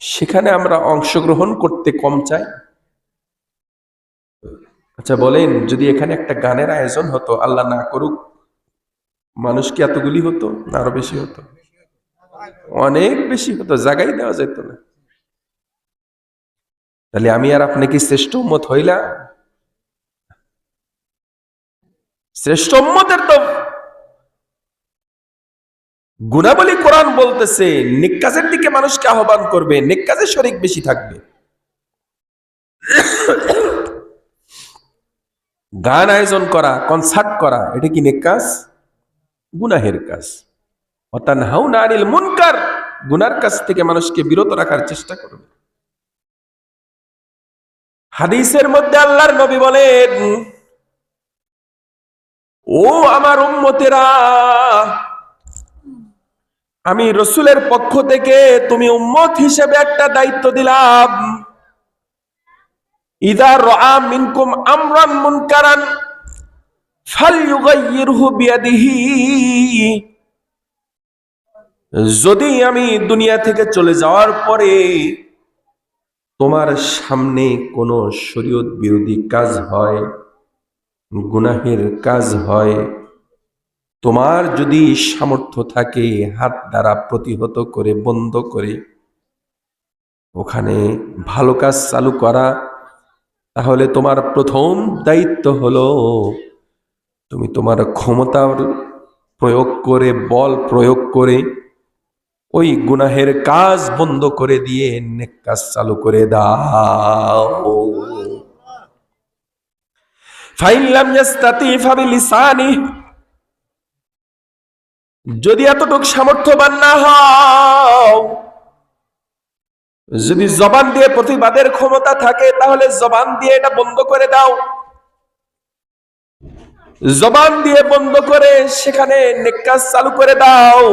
সেখানে আমরা অংশগ্রহণ করতে কম চাই। আচ্ছা বলেন, যদি এখানে একটা গানের আয়োজন হতো, আল্লাহ না করুক, মানুষ কি এতগুলি হতো না আরো বেশি হতো? অনেক বেশি হতো, জায়গায় দেওয়া যেত না। তাহলে আমি আর আপনি কি শ্রেষ্ঠ উম্মত হইলা? শ্রেষ্ঠ উম্মতের তো গুণাবলী কোরআন বলতেছে, নেক কাজের দিকে মানুষকে আহ্বান করবে, নেক কাজে শরীক বেশি থাকবে। গান আয়োজন করা, কনসার্ট করা, এটা কি নেক কাজ? গুনাহের কাজ। ওয়া তানহাউনা আনিল মুনকার, গুনার কাজ থেকে মানুষকে বিরত রাখার চেষ্টা করবে। হাদিসের মধ্যে আল্লাহর নবী বলেন, ও আমার উম্মতেরা, আমি রসুলের পক্ষ থেকে তুমি উম্মত হিসেবে একটা দায়িত্ব দিলাম। ইযা রাআ মিনকুম আমরান মুনকারান ফালইউগাইয়িরহু বিয়াদিহি, যদি আমি দুনিয়া থেকে চলে যাওয়ার পরে তোমার সামনে কোনো শরীয়ত বিরোধী কাজ হয়, গুনাহের কাজ হয়, তোমার যদি সামর্থ্য থাকে হাত দ্বারা প্রতিহত করে, বন্ধ করে ওখানে ভালো কাজ চালু করা, তাহলে তোমার প্রথম দায়িত্ব হলো তুমি তোমার ক্ষমতার প্রয়োগ করে, বল প্রয়োগ করে ওই গুনাহের কাজ বন্ধ করে দিয়ে নেক কাজ চালু করে দাও। ফাইন লাম ইয়াস্তাতি ফাবিলিসানি, যদি এতটুকু সামর্থ্যবান না হও, যদি জবান দিয়ে প্রতিবাদের ক্ষমতা থাকে, তাহলে জবান দিয়ে এটা বন্ধ করে দাও। জবান দিয়ে বন্ধ করে সেখানে নেক কাজ চালু করে দাও।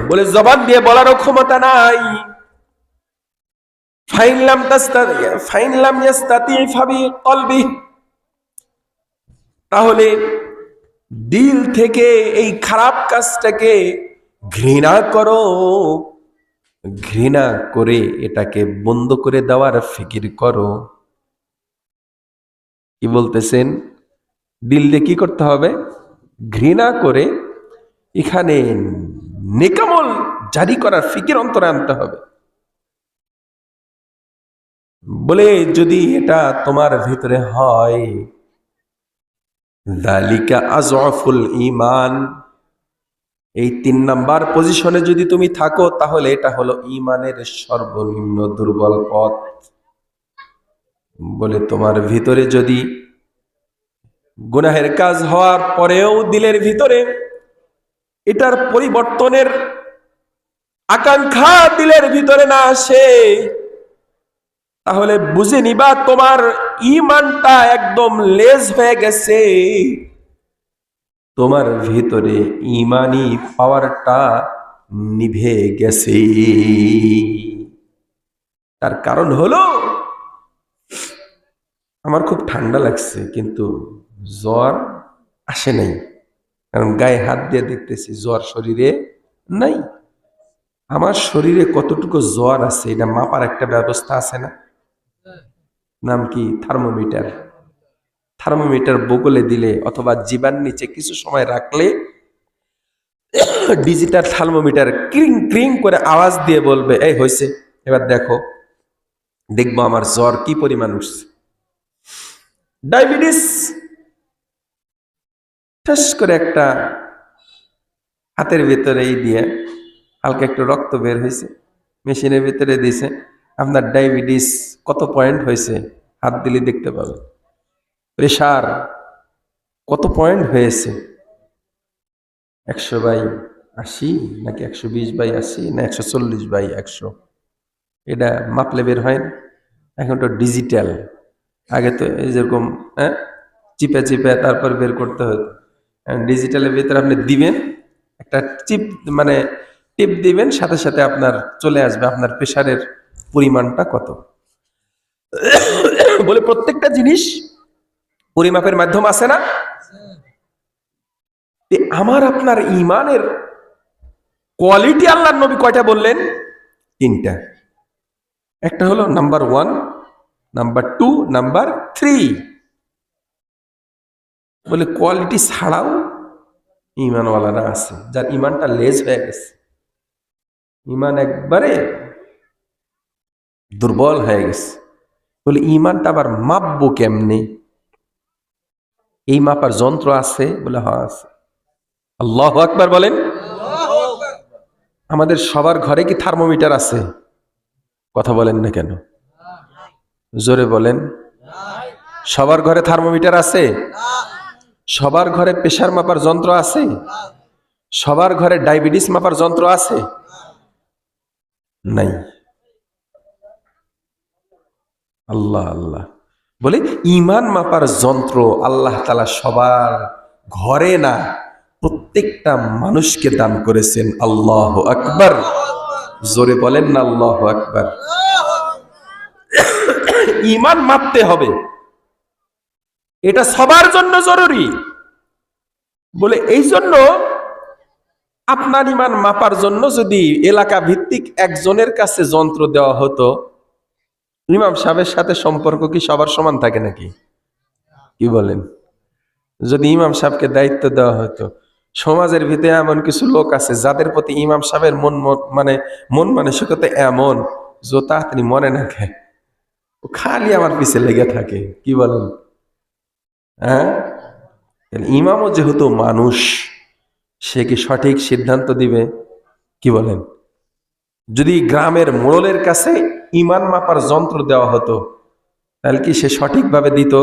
বলে জবান দিয়ে বলারও ক্ষমতা নাই। ফাইন লাম ইয়াস্তাতি ফাবিকলবি, তাহলে দিল থেকে এই খারাপ কাজটাকে ঘৃণা করো, ঘৃণা করে এটাকে বন্ধ করে দেওয়ার ফিকির করো। কি বলতেছেন? দিল দিয়ে কি করতে হবে? ঘৃণা করে এখানে নেকামল জারি করার ফিকির অন্তরে আনতে হবে। বলে যদি এটা তোমার ভিতরে হয়, যালিকা আযআফুল ঈমান, এই 3 নাম্বার পজিশনে যদি তুমি থাকো, তাহলে এটা হলো ঈমানের সর্বনিম্ন দুর্বল পথ। বলে তোমার ভিতরে যদি গুনাহের কাজ হওয়ার পরেও দিলের ভিতরে এটার পরিবর্তনের আকাঙ্ক্ষা দিলের ভিতরে না আসে, তাহলে বুঝে নিবা তোমার ঈমানটা একদম লেজ হয়ে গেছে, তোমার ভিতরে ঈমানি পাওয়ারটা নিভে গেছে। তার কারণ হলো আমার খুব ঠান্ডা লাগছে, কিন্তু জ্বর আসে নাই, কারণ গায়ে হাত দিয়ে দেখতেছি জ্বর শরীরে নাই। আমার শরীরে কতটুকু জ্বর আছে এটা মাপার একটা ব্যবস্থা আছে না? নাম কি? থার্মোমিটার। থার্মোমিটার বগলে দিলে অথবা জিবার নিচে কিছু সময় রাখলে ডিজিটাল থার্মোমিটার ক্রিং ক্রিং করে আওয়াজ দিয়ে বলবে, এই হয়েছে, এবার দেখো, দেখবো আমার জ্বর কি পরিমাণ উঠছে। ডায়াবেটিস ঠাস করে একটা হাতের ভেতরেই দিয়ে হালকা একটু রক্ত বের হয়েছে, মেশিনের ভিতরে দিয়েছে, আপনার ডায়াবেটিস কত পয়েন্ট হয়েছে হাত দিলে দেখতে পাবেন। প্রেশার কত পয়েন্ট হয়েছে, 100/80 নাকি 120/80 না 140/100, এটা মাপলে বের হয় না। এখন তো ডিজিটাল, আগে তো এই যেরকম চিপে চিপে তারপর বের করতে হতো। ডিজিটালের ভিতরে আপনি দিবেন একটা চিপ, মানে টিপ দিবেন, সাথে সাথে আপনার চলে আসবে আপনার প্রেশারের পরিমাণটা কত। বলে প্রত্যেকটা জিনিস পরিমাপের মাধ্যম আছে না? আমার আপনার ইমানের কোয়ালিটি আল্লাহর নবী কয়টা বললেন? 3টা। একটা হলো নাম্বার 1, নাম্বার 2, নাম্বার 3। বলে কোয়ালিটি ছাড়াও ইমানওয়ালারা আছে যার ইমানটা লেজ হয়ে গেছে, ইমান একবারে দুর্বল হয়ে গেছে। বলে ইমানটা আবার মাপবো কেমনে? এই মাপার যন্ত্র আছে? বলে হ্যাঁ আছে। আল্লাহু আকবার বলেন। আমাদের সবার ঘরে কি থার্মোমিটার আছে? কথা বলেন না কেন? জোরে বলেন। সবার ঘরে থার্মোমিটার আছে? সবার ঘরে প্রেশার মাপার যন্ত্র আছে? সবার ঘরে ডায়াবেটিস মাপার যন্ত্র আছে? নাই। আল্লাহ আল্লাহ। বলে ইমান মাপার যন্ত্র আল্লাহ তাআলা সবার ঘরে না, প্রত্যেকটা মানুষকে দান করেছেন। আল্লাহু আকবার। জোরে বলেন না আল্লাহু আকবার। ইমান মাপতে হবে, এটা সবার জন্য জরুরি। বলে এই জন্য আপনার ইমান মাপার জন্য যদি এলাকা ভিত্তিক একজনের কাছে যন্ত্র দেওয়া হতো, ইমাম সাহেবের সাথে সম্পর্ক কি সবার সমান থাকে নাকি? কি বলেন? যদি ইমাম সাহেবকে দায়িত্ব দেওয়া হতো, সমাজের ভিতরে এমন কিছু লোক আছে যাদের প্রতি ইমাম সাহেবের মন মানসিকতা এমন, জোতা তিনি মনে না খায়, ও খালি আমার পিছে লেগে থাকে। কি বলেন? হ্যাঁ, ইমামও যেহেতু মানুষ, সে কি সঠিক সিদ্ধান্ত দিবে? কি বলেন? যদি গ্রামের মোড়লের কাছে ইমান মাপার যন্ত্র দেওয়া হতো, তাহলে কি সে সঠিকভাবে দিত?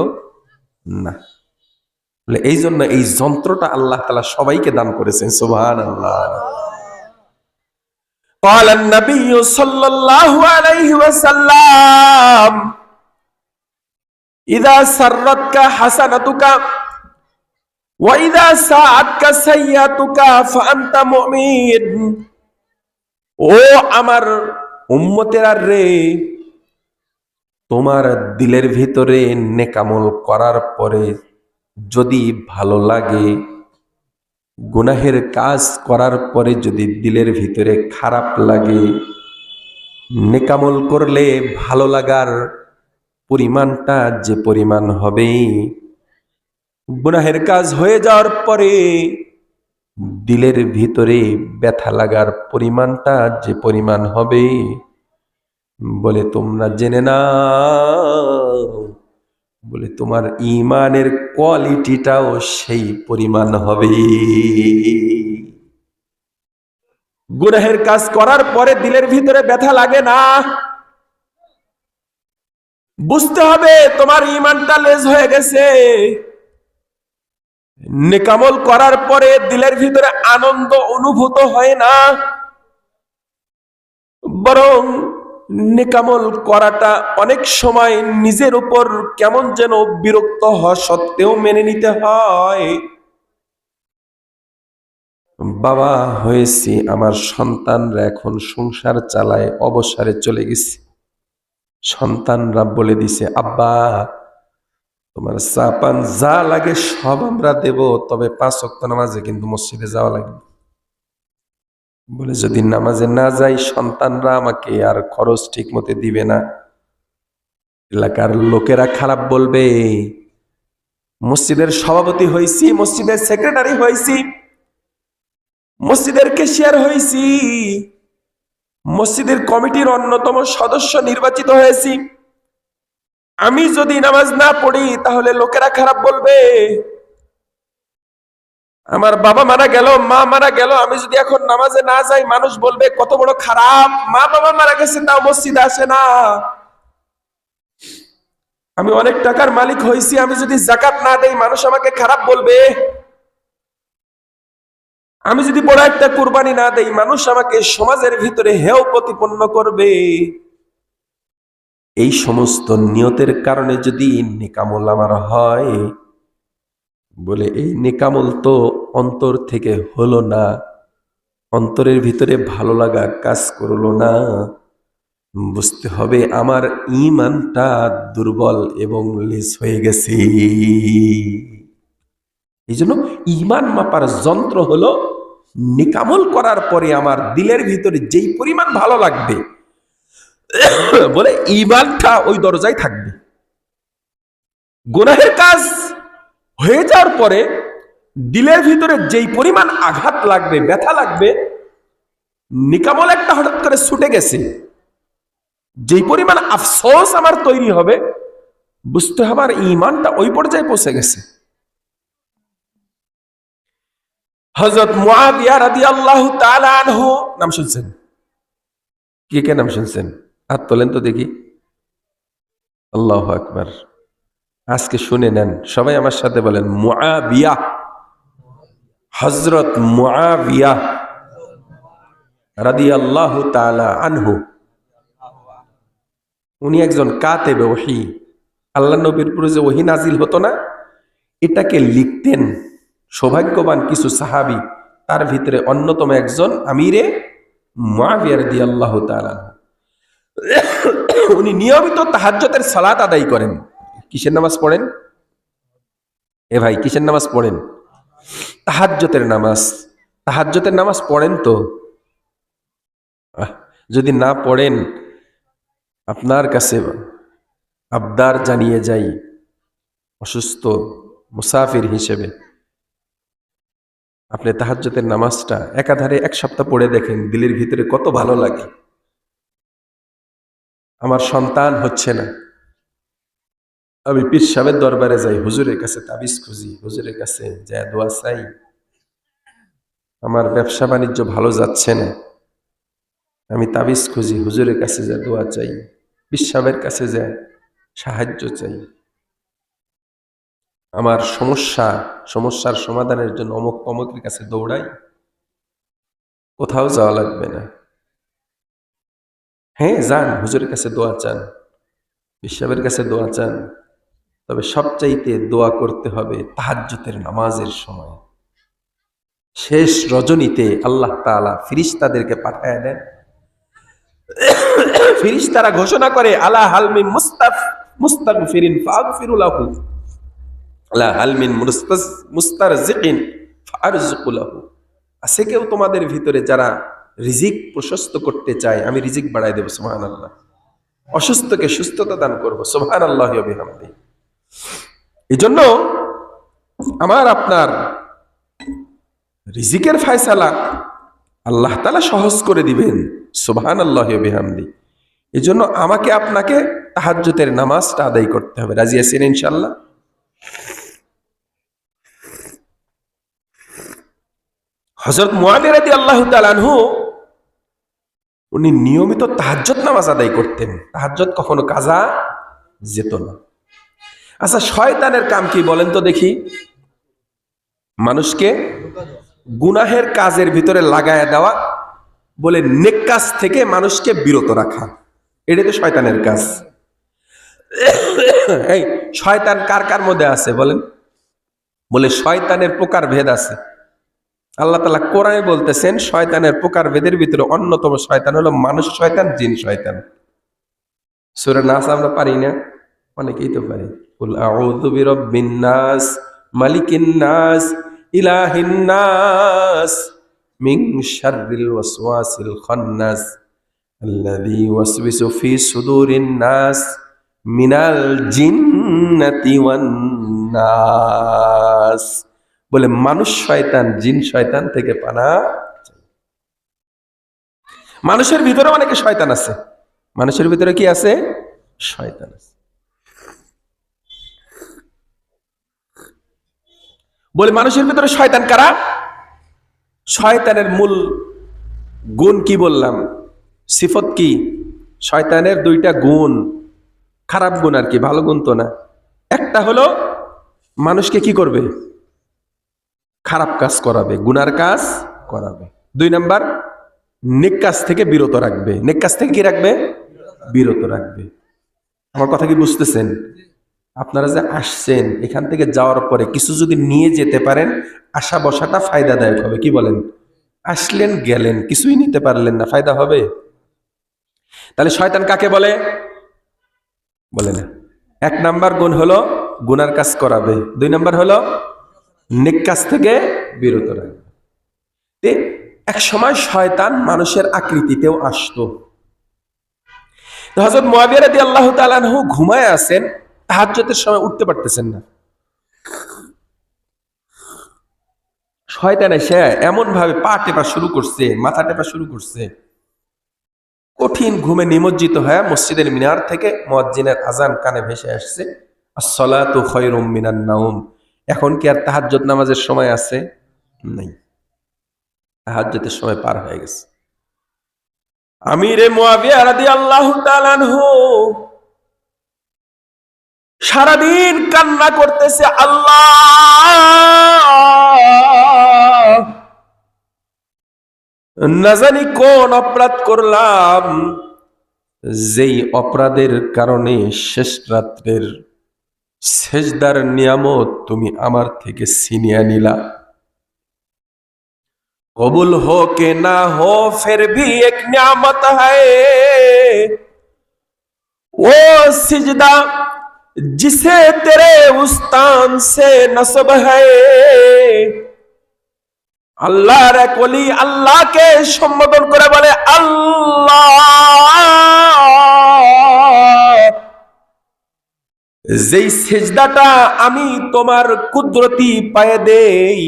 না। বলে এই জন্য এই যন্ত্রটা আল্লাহ তাআলা সবাইকে দান করেছেন। সুবহানাল্লাহ। قال النبي صلى الله عليه وسلم إذا سرتك حسنتك وإذا ساءتك سيئتك فأنت مؤمن। ও আমার উম্মতেরা রে, তোমার দিলের ভিতরে নেকামল করার পরে যদি ভালো লাগে, গুনাহের কাজ করার পরে যদি দিলের ভিতরে খারাপ লাগে, নেকামল করলে ভালো লাগার পরিমাণটা যে পরিমাণ হবে, গুনাহের কাজ হয়ে যাওয়ার পরে দিলের ভিতরে ব্যথা লাগার পরিমাণটা যে পরিমাণ হবে, বলে তোমরা জেনে নাও, বলে তোমার ইমানের কোয়ালিটিটাও সেই পরিমাণ হবে। গুনাহের কাজ করার পরে দিলের ভিতরে ব্যথা লাগে না, বুঝতে হবে তোমার ইমানটা লেজ হয়ে গেছে। নেকামল করার পরে দিলের ভিতরে আনন্দ অনুভূত হয় না, বরং নেকামল করাটা অনেক সময় নিজের উপর কেমন যেন বিরক্ত হওয়া সত্ত্বেও মেনে নিতে হয়। বাবা হয়েছি, আমার সন্তানরা এখন সংসার চালায়, অবসরে চলে গেছে। সন্তানরা বলে দিছে, আব্বা তোমার চা পান যা লাগে সব আমরা দেব, তবে 5 ওয়াক্ত নামাজে কিন্তু মসজিদে যাওয়া লাগবে। বলে যদি নামাজে না যাই সন্তানরা আমাকে আর খরচ ঠিক মতো দিবে না, এলাকার লোকেরা খারাপ বলবে। মসজিদের সভাপতি হয়েছি, মসজিদের সেক্রেটারি হয়েছি, মসজিদের ক্যাশিয়ার হয়েছি, মসজিদের কমিটির অন্যতম সদস্য নির্বাচিত হয়েছি। আমি যদি নামাজ না পড়ি তাহলে লোকেরা খারাপ বলবে। আমার বাবা মারা গেল, মা মারা গেল, আমি যদি এখন নামাজে না যাই মানুষ বলবে কত বড় খারাপ, মা বাবা মারা গেছে তাও মসজিদে আসে না। আমি অনেক টাকার মালিক হয়েছি, আমি যদি যাকাত না দেই মানুষ আমাকে খারাপ বলবে। আমি যদি বড় একটা কুরবানি না দেই মানুষ আমাকে সমাজের ভিতরে হেয় প্রতিপন্ন করবে। এই সমস্ত নিয়তের কারণে যদি নেকামল আমার হয়, বলে এই নেকামল তো অন্তর থেকে হলো না, অন্তরের ভিতরে ভালো লাগা কাজ করলো না, বুঝতে হবে আমার ঈমানটা দুর্বল এবং লেস হয়ে গেছে। এই জন্য ঈমান মাপার যন্ত্র হলো নেকামল করার পরে আমার দিলের ভিতরে যেই পরিমাণ ভালো লাগবে, বলে ঈমানটা ওই দরজায় থাকবে। গুনাহের কাজ হয়ে যাওয়ার পরে দিলের ভিতরে যেই পরিমাণ আঘাত লাগবে, ব্যথা লাগবে, নিকামল একটা হঠাৎ করে ছুটে গেছে, যেই পরিমাণ আফসোস আমার তৈরি হবে, বুঝতে হবে আমার ঈমানটা ওই পর্যায়ে পৌঁছে গেছে। হযরত মুআবিয়া রাদিয়াল্লাহু তাআলা আনহু নাম শুনছেন? কে নাম শুনছেন? হাত তোলেন তো দেখি। আল্লাহু আকবার। আজকে শুনে নেন, সবাই আমার সাথে বলেন মুআবিয়া। হযরত মুআবিয়া রাদিয়াল্লাহু তাআলা আনহু, উনি একজন কাতেবে ওহী। আল্লাহ নবীর উপরে যে ওহী নাজিল হতো না, এটাকে লিখতেন সৌভাগ্যবান কিছু সাহাবী, তার ভিতরে অন্যতম একজন আমিরে মুআবিয়া রাদিয়াল্লাহু তাআলা। উনি নিয়মিত তাহাজ্জুদের সালাত আদায় করেন। কিসের নামাজ পড়েন? এ ভাই কিসের নামাজ পড়েন? তাহাজ্জুদের নামাজ। তাহাজ্জুদের নামাজ পড়েন তো? যদি না পড়েন, আপনার কাছে আবদার জানিয়ে যাই, অসুস্থ মুসাফির হিসেবে আপনি তাহাজ্জুদের নামাজটা একাধারে 1 সপ্তাহ পড়ে দেখেন, দিলের ভিতরে কত ভালো লাগে। আমার সন্তান হচ্ছে না, আমি পীর সাহেবের দরবারে যাই, হুজুরের কাছে তাবিজ খুঁজি, হুজুরের কাছে যা দোয়া চাই। আমার ব্যবসা বাণিজ্য ভালো যাচ্ছে না, আমি তাবিজ খুঁজি, হুজুরের কাছে যা দোয়া চাই, পীর সাহেবের কাছে যা সাহায্য চাই। আমার সমস্যার সমাধানের জন্য অমুক অমুকের কাছে দৌড়াই, কোথাও যাওয়া লাগবে না। হ্যাঁ যান, হুজুরের কাছে দোয়া চান, পীর সাহেবের কাছে দোয়া চান, তবে সবচাইতে দোয়া করতে হবে তাহাজ্জুদের নামাজের সময়। শেষ রজনীতে আল্লাহ তাআলা ফেরেশতাদেরকে পাঠায় দেন, ফেরেশতারা ঘোষণা করে আলা হাল মিন মুস্তাগফিরিন ফাগফিরু লাহু, আলা হাল মিন মুস্তারজিকিন ফারজুকু লাহু। আছে কেউ তোমাদের ভিতরে যারা রিজিক প্রশস্ত করতে চায়, আমি রিজিক বাড়াই দেব, সুবহানাল্লাহ। অসুস্থকে সুস্থতা দান করব, সুবহানাল্লাহি ওয়া বিহামদিহি। এই জন্য আমার আপনার রিজিকের ফয়সালা আল্লাহ তাআলা সহজ করে দিবেন, সুবহানাল্লাহি ওয়া বিহামদিহি। এই জন্য আমাকে আপনাকে তাহাজ্জুদের নামাজটা আদায় করতে হবে। রাজি আছেন ইনশাআল্লাহ? হযরত মুআবিয়া রাদিয়াল্লাহু তাআলা আনহু উনি নিয়মিত তাহাজ্জুদ নামাজ আদায় করতেন। তাহাজ্জুদ কখনো কাজা যেত না। আচ্ছা, শয়তানের কাম কি বলেন তো দেখি? মানুষকে গুনাহের কাজের ভিতরে লাগায়া দেওয়া, বলে নেক কাজ থেকে মানুষকে বিরত রাখা, এটা তো শয়তানের কাজ। এই শয়তান কার কার মধ্যে আছে বলেন? বলে শয়তানের প্রকার ভেদ আছে। আল্লাহ তাআলা কোরআনে বলতেছেন শয়তানের প্রকার ভেদের ভিতরে অন্যতম শয়তান হলো মানুষ শয়তান, জিন শয়তান। সূরা নাস আমরা পারি না, অনেকেই তো পারি। কুল আউযু বিরাব্বিন নাস মালিকিন নাস ইলাহিন নাস মিন শাররিল ওয়াসওয়াসিল খান্নাস আল্লাযী ওয়াসওয়িসু ফি সুদুরিন নাস মিনাল জিন্নাতি ওয়ান নাস। বলে মানুষ শয়তান, জিন শয়তান থেকে পানা। মানুষের ভিতরে অনেকে শয়তান আছে, মানুষের ভিতরে কি আছে? শয়তান আছে। বলে মানুষের ভিতরে শয়তান কারা? শয়তানের মূল গুণ কি বললাম, সিফত কি? শয়তানের দুইটা গুণ, খারাপ গুণ আর কি, ভালো গুণ তো না। একটা হলো মানুষকে কি করবে? খারাপ কাজ করাবে, গুনার কাজ করাবে। 2 নাম্বার, নেক কাজ থেকে বিরত রাখবে। নেক কাজ থেকে কি রাখবে? বিরত রাখবে। আমার কথা কি বুঝতেছেন? আপনারা যে আসছেন, এখান থেকে যাওয়ার পরে কিছু যদি নিয়ে যেতে পারেন, আসা বসাটা ফায়দাদায়ক হবে। কি বলেন? আসলেন গেলেন, কিছুই নিতে পারলেন না, ফায়দা হবে? তাহলে শয়তান কাকে বলে? বলে না। 1 নাম্বার গুণ হলো গুনার কাজ করাবে, 2 নাম্বার হলো নেক কাজ থেকে বিরত রাখবে। এক সময় শয়তান মানুষের আকৃতিতেও আসতো। তো হযরত মুআবিয়া রাদিয়াল্লাহু তাআলা আনহু ঘুমায় আছেন, তাহাজ্জুদের সময় উঠতে পারতেছেন না। শয়তান এসে এমন ভাবে পা টেপা শুরু করছে, মাথা টেপা শুরু করছে। কঠিন ঘুমে নিমজ্জিত হয়ে মসজিদের মিনার থেকে মুয়াজ্জিনের আজান কানে ভেসে আসছে, আসসালাতু খায়রুম মিনান নাওম। এখন কি আর তাহাজ্জুদ নামাজের সময় আছে? নাই, তাহাজ্জুদের সময় পার হয়ে গেছে। আমিরে মুআবিয়া রাদিয়াল্লাহু তাআলা আনহু সারাদিন কান্না করতেছে, আল্লাহ না জানি কোন অপরাধ করলাম, যেই অপরাধের কারণে শেষ রাত্রের সেজদার নিয়ামত তুমি আমার থেকে ছিনিয়ে নিলা। कबूल हो के ना हो फिर भी एक नियामत है, वो सिजदा जिसे तेरे उस्तान से नस्ब है। আল্লাহ রে কলি আল্লাহকে সম্বোধন করে বলে, আল্লাহ যেই সিজদাটা আমি তোমার কুদরতি পায়ে দেই,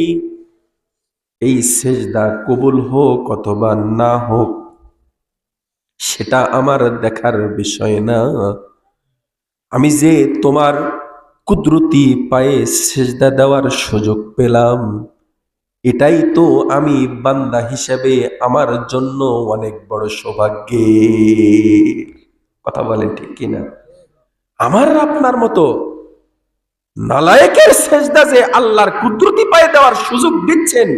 এই সেজদা কবুল হোক অথবা না হোক সেটা আমার দেখার বিষয় না। আমি যে তোমার কুদরতি পায়ে সেজদা দেওয়ার সুযোগ পেলাম, এটাই তো আমি বান্দা হিসেবে আমার জন্য অনেক বড় সৌভাগ্যের। কথা বলেন ঠিক কিনা? আমার আপনার মতো নালায়েকের সেজদা যে আল্লাহর কুদরতি পায়ে দেওয়ার সুযোগ দিচ্ছেন,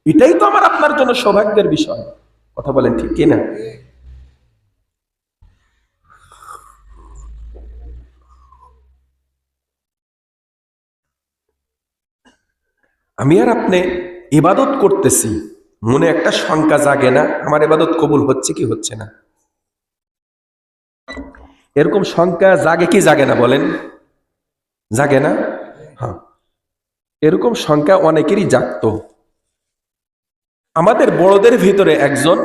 এটাই তো আমার আপনার জন্য সৌভাগ্যের বিষয়। কথা বলেন ঠিক কিনা? আমি আর আপনি ইবাদত করতেছি, মনে একটা শঙ্কা জাগে না, আমার ইবাদত কবুল হচ্ছে কি হচ্ছে না? এরকম শঙ্কা জাগে কি জাগে না বলেন? জাগে না? হ্যাঁ, এরকম শঙ্কা অনেকেরই জাগতো। আমাদের বড়দের ভিতরে একজন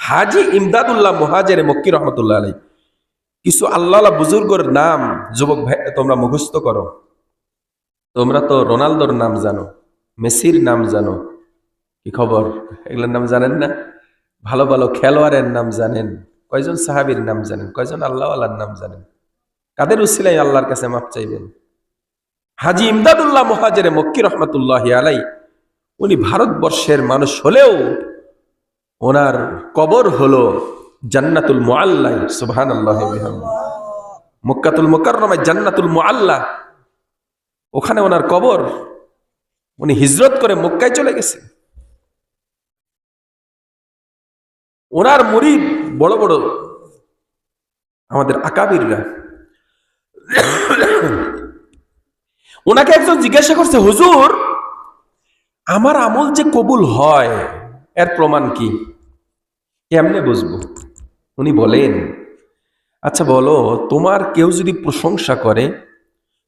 হাজী ইমদাদুল্লাহ মুহাজির মক্কি রহমতুল্লাহ আলাইহি, কিছু আল্লাহ বুজুর্গের নাম যুবক ভাই তোমরা মুখস্থ করো। তোমরা তো রোনালদোর নাম জানো, মেসির নাম জানো, কি খবর? এগুলোর নাম জানেন না? ভালো ভালো খেলোয়াড়ের নাম জানেন? কয়জন সাহাবীর নাম জানেন? কয়জন আল্লাহওয়ালার নাম জানেন? কাদের উসিলায় আল্লাহর কাছে মাপ চাইবেন? হাজী ইমদাদুল্লাহ মুহাজির মক্কি রহমতুল্লাহি আলাইহি, উনি ভারতবর্ষের মানুষ হলেও ওনার কবর হলো জান্নাতুল মুআল্লা। সুবহানাল্লাহ ওয়া বিহামদিহি। মক্কাতুল মুকাররমায় জান্নাতুল মুআল্লা, ওখানে ওনার কবর। উনি হিজরত করে মক্কায় চলে গেছে। ওনার মুরিদ বড় বড় আমাদের আকাবিররা। ওনাকে একজন জিজ্ঞাসা করছে, হুজুর আমার আমল যে কবুল হয় এর প্রমাণ কি, কেমনে বুঝবো? উনি বলেন, আচ্ছা বলো, তোমার কেউ যদি প্রশংসা করে,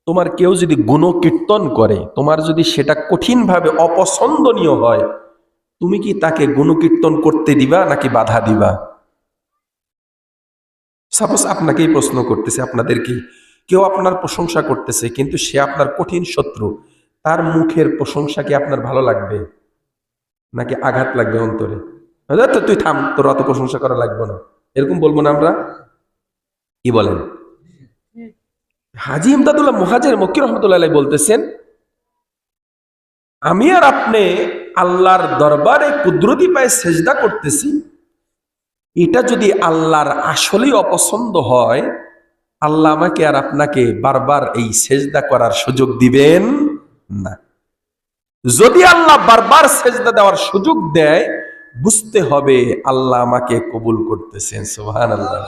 তোমার কেউ যদি গুণকীর্তন করে, তোমার যদি সেটা কঠিনভাবে অপছন্দনীয় হয়, তুমি কি তাকে গুণকীর্তন করতে দিবা নাকি বাধা দিবা? সাপোজ আপনাকেই প্রশ্ন করতেছে, আপনাদের কি কেউ আপনার প্রশংসা করতেছে কিন্তু সে আপনার কঠিন শত্রু, তার মুখের প্রশংসা কি আপনার ভালো লাগবে নাকি আঘাত লাগবে অন্তরে? তো তুই থাম, তোর অত প্রশংসা করা লাগবে না, এরকম বলবো না আমরা? কি বলেন? হাজী ইমদাদুল্লাহ মুহাজির মক্কি রহমতুল্লাহ আলাইহি বলতেছেন, আমি আর আপনি আল্লাহর দরবারে কুদরতি পায়ে সেজদা করতেছি, এটা যদি আল্লাহর আসলেই অপছন্দ হয়, আল্লাহ আমাকে আর আপনাকে বারবার এই সেজদা করার সুযোগ দিবেন না। যদি আল্লাহ বারবার সেজদা দেওয়ার সুযোগ দেয়, বুঝতে হবে আল্লাহ আমাকে কবুল করতেছেন। সুবহানাল্লাহ।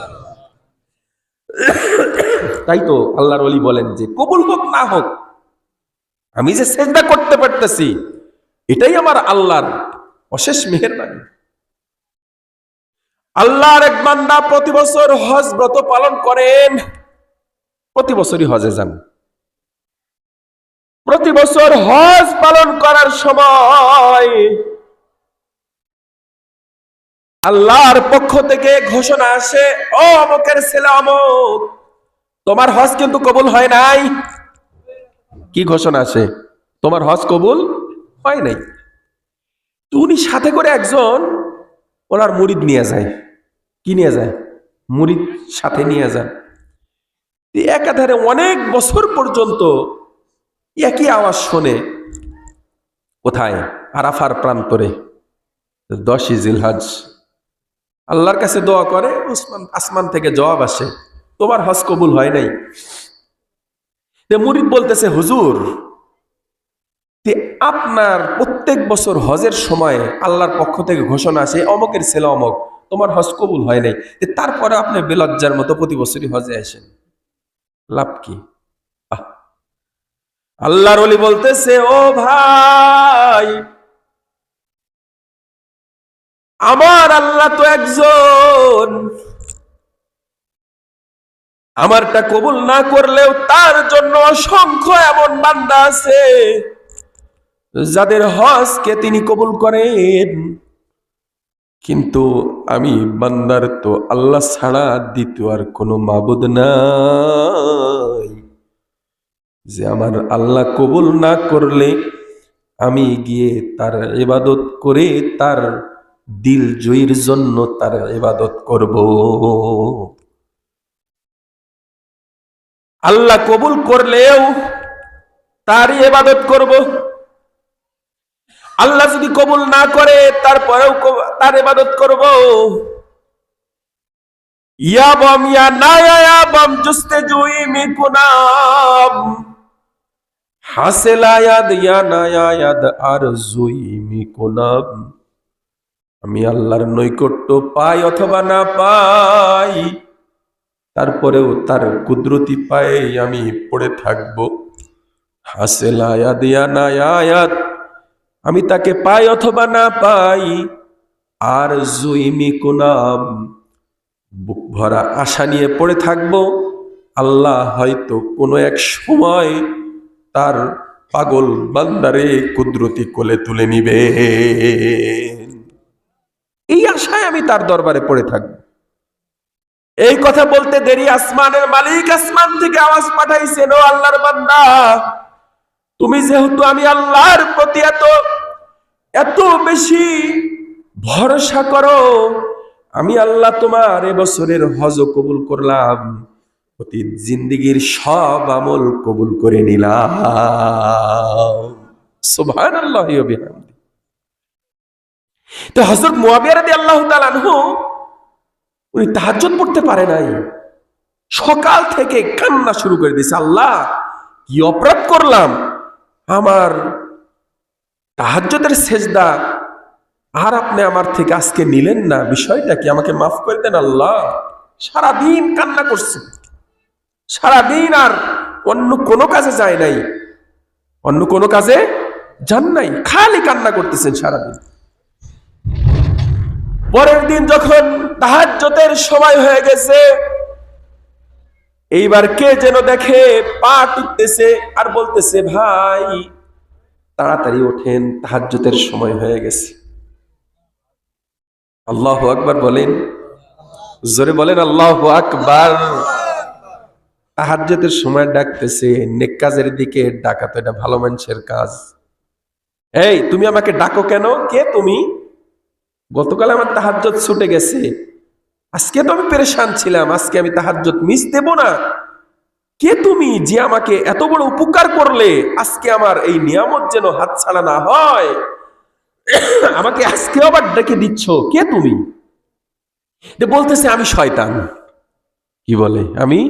তাই তো আল্লাহর ওলি বলেন যে কবুল হোক না হোক, আমি যে সেজদা করতে পারতেছি এটাই আমার আল্লাহর অশেষ মেহেরবানি। আল্লাহর এক বান্দা প্রতি বছর হজ ব্রত পালন করেন, প্রতি বছরই হজে যান। প্রতি বছর হজ পালন করার সময় আল্লাহর পক্ষ থেকে ঘোষণা আসে, ও অমুকের ছেলে অমুক, তোমার হজ কিন্তু কবুল হয় নাই। কি ঘোষণা আসে? তোমার হজ কবুল হয় নাই। উনি সাথে করে একজন ওনার মুরিদ নিয়ে যায়। কি নিয়ে যায়? মুরিদ সাথে নিয়ে যান। একাধারে অনেক বছর পর্যন্ত একই আওয়াজ শোনে। কোথায়? আরাফার প্রান্তরে 10ই জিলহজ। আল্লাহর কাছে দোয়া করে, আসমান থেকে জবাব আসে, তোমার হজ কবুল হয় নাই। মুরিদ বলতেছে, হুজুর, আপনার প্রত্যেক বছর হজের সময় আল্লাহর পক্ষ থেকে ঘোষণা আসে, অমকের ছেলে অমক, তোমার হজ কবুল হয় নাই, তারপরে আপনি বেলজ্জার মতো প্রতি বছরই হজে আসেন, লাভ কি? আল্লাহর ওলি বলতেছে, ও ভাই, আমার আল্লাহ তো একজন, আমারটা কবুল না করলেও তার জন্য অসংখ্য এমন বান্দা আছে যাদের হজকে তিনি কবুল করেন। কিন্তু আমি বান্দার তো আল্লাহ ছাড়া দ্বিতীয় আর কোনো মাবুদ নাই, যে আমার আল্লাহ কবুল না করলে আমি গিয়ে তার ইবাদত করে তার দিল জয়ীর জন্য তার ইবাদত করব। আল্লাহ কবুল করলেও তারই ইবাদত করব, আল্লাহ যদি কবুল না করে তারপরেও তার ইবাদত করব। ইয়া বম ইয়া না ইয়া বম জুস্তে জুই মিকুনাম হাসিল আয়াদ ইয়া না আয়াদ আর জুই মিকুনাম। আমি আল্লাহর নৈকট্য পাই অথবা না পাই, তারপরেও তার কুদরতি পায়ে আমি পড়ে থাকবো। হাসিল আয়াদ ইয়া না আয়াদ, আমি তাকে পাই অথবা না পাই, আর জুইমি কুনাম, বুক ভরা আশা নিয়ে পড়ে থাকবো, আল্লাহ হয়তো কোনো এক সময় তার পাগল বান্দারে কুদরতি কোলে তুলে নিবে। এই আশায় আমি তার দরবারে পড়ে থাকবো। এই কথা বলতে দেরি আসমানের মালিক আসমান থেকে আওয়াজ পাঠাইছেন, ও আল্লাহর বান্দা, তুমি যেহেতু আমি আল্লাহর প্রতি এত বেশি ভরসা করো, আমি আল্লাহ তোমার এবছরের হজ কবুল করলাম, প্রতি জিন্দেগীর সব আমল কবুল করে নিলাম। সুবহানাল্লাহি ওয়া বিহামদিহি। তো হযরত মুয়াবিয়া রাদিয়াল্লাহু তাআলা আনহু উনি তাহাজ্জুদ পড়তে পারে নাই, সকাল থেকে কান্না শুরু করে দিয়েছে, আল্লাহ কি অপরাধ করলাম, আমার তাহাজ্জুদের সেজদা আর আপনি আমার থেকে আজকে নিলেন না, বিষয়টা কি, আমাকে মাফ করে দেন আল্লাহ। সারাদিন কান্না করছে, সারাদিন আর অন্য কোনো কাজে যায় নাই, অন্য কোনো কাজে যান নাই, খালি কান্না করতেছেন সারাদিন। পরের দিন যখন তাহাজ্জুদের সময় হয়ে গেছে, এইবার কে যেন দেখে পা টিপতেছে আর বলতেছে, ভাই তাড়াতাড়ি ওঠেন, তাহাজ্জুদের সময় হয়ে গেছে। আল্লাহু আকবার বলেন, জোরে বলেন আল্লাহু আকবার। তাহাজ্জুদের সময় ডাকতেছে, নেক কাজের দিকে ডাকা তো এটা ভালো মানুষের কাজ। এই তুমি আমাকে ডাকো কেন? কে তুমি? গতকাল আমার তাহাজ্জুদ ছুটে গেছে, আজকে তো আমি পেরেশান ছিলাম, আজকে আমি তাহাজ্জুদ মিস দেব না। কে তুমি যে আমাকে এত বড় উপকার করলে? আজকে আমার এই নিয়ামত যেন হাতছাড়া না হয়। আমাকে আজকে আবার ডেকে দিচ্ছ, কে তুমি? বলতেছে আমি শয়তান। কি বলে? আমি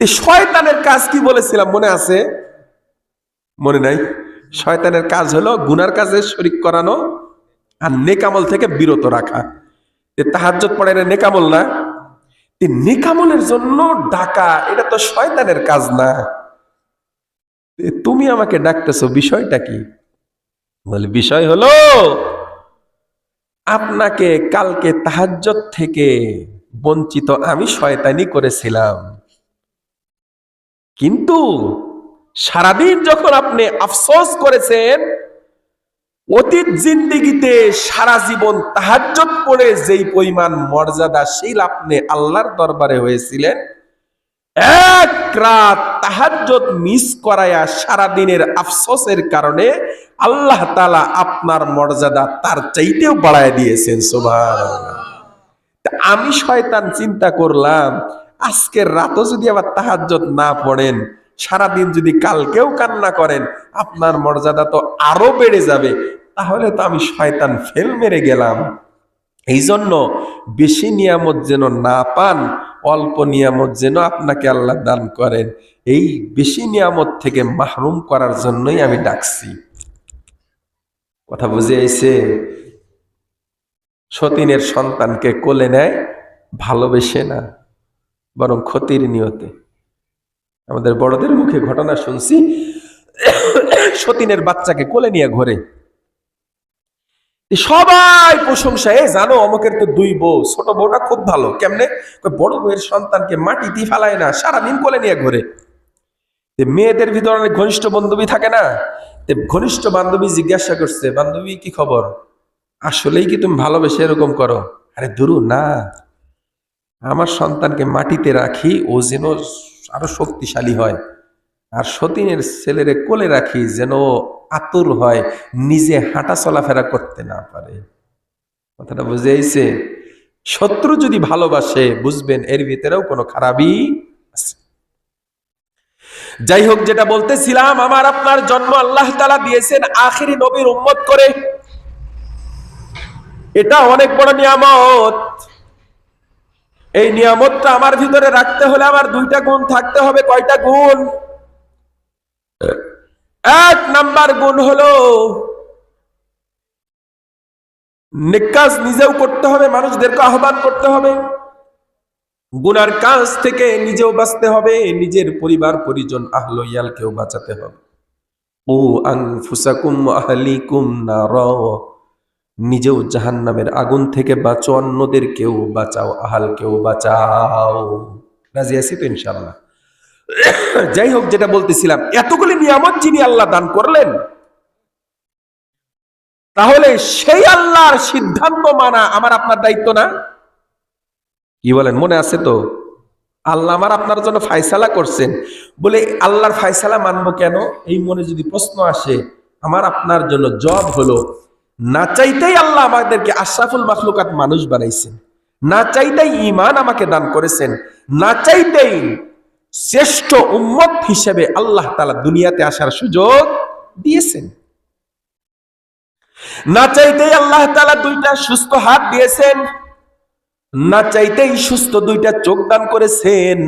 শয়তানের কাজ কি বলেছিলাম মনে আছে? মনে নাই? শয়তানের কাজ হলো গুনার কাজে শরীক করানো আর নেকামল থেকে বিরত রাখা। তাহাজ্জুদ পড়ে না নেকামল না? নেকামলের জন্য ডাকা এটা তো শয়তানের কাজ না। তুমি আমাকে ডাকতেছো, বিষয়টা কি? বলে বিষয় হলো আপনাকে কালকে তাহাজ্জুদ থেকে বঞ্চিত আমি শয়তানি করেছিলাম, কিন্তু সারাদিন যখন আপনি আফসোস করেছেন, অতীত জিন্দেগিতে সারা জীবন তাহাজ্জুদ পড়ে যেই পরিমাণ মর্যাদাশীল আপনি আল্লাহর দরবারে হয়েছিলেন, এক রাত তাহাজ্জুদ মিস করায়া সারা দিনের আফসোসের কারণে আল্লাহ তাআলা আপনার মর্যাদা তার চাইতেও বাড়ায় দিয়েছেন। সুবহানাল্লাহ। আমি শয়তান চিন্তা করলাম, আজকের রাতও যদি আবার তাহাজ্জুদ না পড়েন, সারাদিন যদি কালকেও কান্না করেন, আপনার মর্যাদা তো আরো বেড়ে যাবে। তাহলে তো আমি শয়তান ফেল মেরে গেলাম। এই জন্য বেশি নিয়ামত যেন না পান, অল্প নিয়ামত যেন আপনাকে আল্লাহ দান করেন, এই বেশি নিয়ামত থেকে মাহরুম করার জন্যই আমি ডাকছি। কথা বুঝে আইছে? সতীনের সন্তানকে কোলে নেয় ভালোবেসে না, বরং ক্ষতির নিয়তে। আমাদের বড়দের মুখে ঘটনা শুনছি, সতীনের বাচ্চাকে কোলে নিয়ে ঘোরে, সবাই প্রশংসা। জানো অমুকের তো 2 বউ, ছোট বউটা খুব ভালো। কেমনে? বড় বউয়ের সন্তানকে মাটিতে ফেলায় না, সারাদিন কোলে নিয়ে ঘোরে। মেয়েদের ভিতরে অনেক ঘনিষ্ঠ বান্ধবী থাকে না? ঘনিষ্ঠ বান্ধবী জিজ্ঞাসা করছে, বান্ধবী কি খবর, আসলেই কি তুমি ভালোবেসে এরকম করো? আরে দুরু না, আমার সন্তানকে মাটিতে রাখি ও যেন আরো শক্তিশালী হয়, আর সতীনের ছেলেরে কোলে রাখি যেন আতুর হয়, নিজে হাঁটা চলাফেরা করতে না পারে। কথাটা বুঝে আইছে? শত্রু যদি ভালোবাসে, বুঝবেন এর ভিতরেও কোনো খারাপই আছে। যাই হোক, যেটা বলতেছিলাম, আমার আপনার জন্ম আল্লাহ তাআলা দিয়েছেন আখিরি নবীর উম্মত করে। এটা অনেক বড় নিয়ামত। এই নিয়ামতটা আমার ভিতরে রাখতে হলে আমার 2টা গুণ থাকতে হবে। কয়টা গুণ? 1 নাম্বার গুণ হলো নেক কাজ নিজেও করতে হবে, মানুষদেরকে আহ্বান করতে হবে। গুনার কাজ থেকে নিজেও বাঁচতে হবে, নিজের পরিবার পরিজন আহলে ইয়ালকেও বাঁচাতে হবে। ও আনফুসাকুম ওয়া আহলিকুম নারা, নিজেও জাহান্নামের আগুন থেকে বাঁচো, অন্যদেরকেও বাঁচাও, আহালকেও বাঁচাও। রাজি আছি তো ইনশাআল্লাহ? যাই হোক, যেটা বলতেছিলাম, এতগুলি নিয়ামত যিনি আল্লাহ দান করলেন, তাহলে সেই আল্লাহর সিদ্ধান্ত মানা আমার আপনার দায়িত্ব না? কি বলেন? মনে আছে তো? আল্লাহ আমার আপনার জন্য ফায়সালা করছেন, বলে আল্লাহর ফায়সালা মানবো কেন? এই মনে যদি প্রশ্ন আসে, আমার আপনার জন্য জবাব হলো, না চাইতেই আল্লাহ আমাদেরকে আশরাফুল মাখলুকাত মানুষ বানাইছেন, না চাইতেই ঈমান আমাকে দান করেছেন, না চাইতেই শ্রেষ্ঠ উম্মত হিসেবে আল্লাহ তাআলা দুনিয়াতে আসার সুযোগ দিয়েছেন, না চাইতেই আল্লাহ তাআলা 2টা সুস্থ হাত দিয়েছেন, না চাইতেই সুস্থ 2টা চোখ দান করেছেন,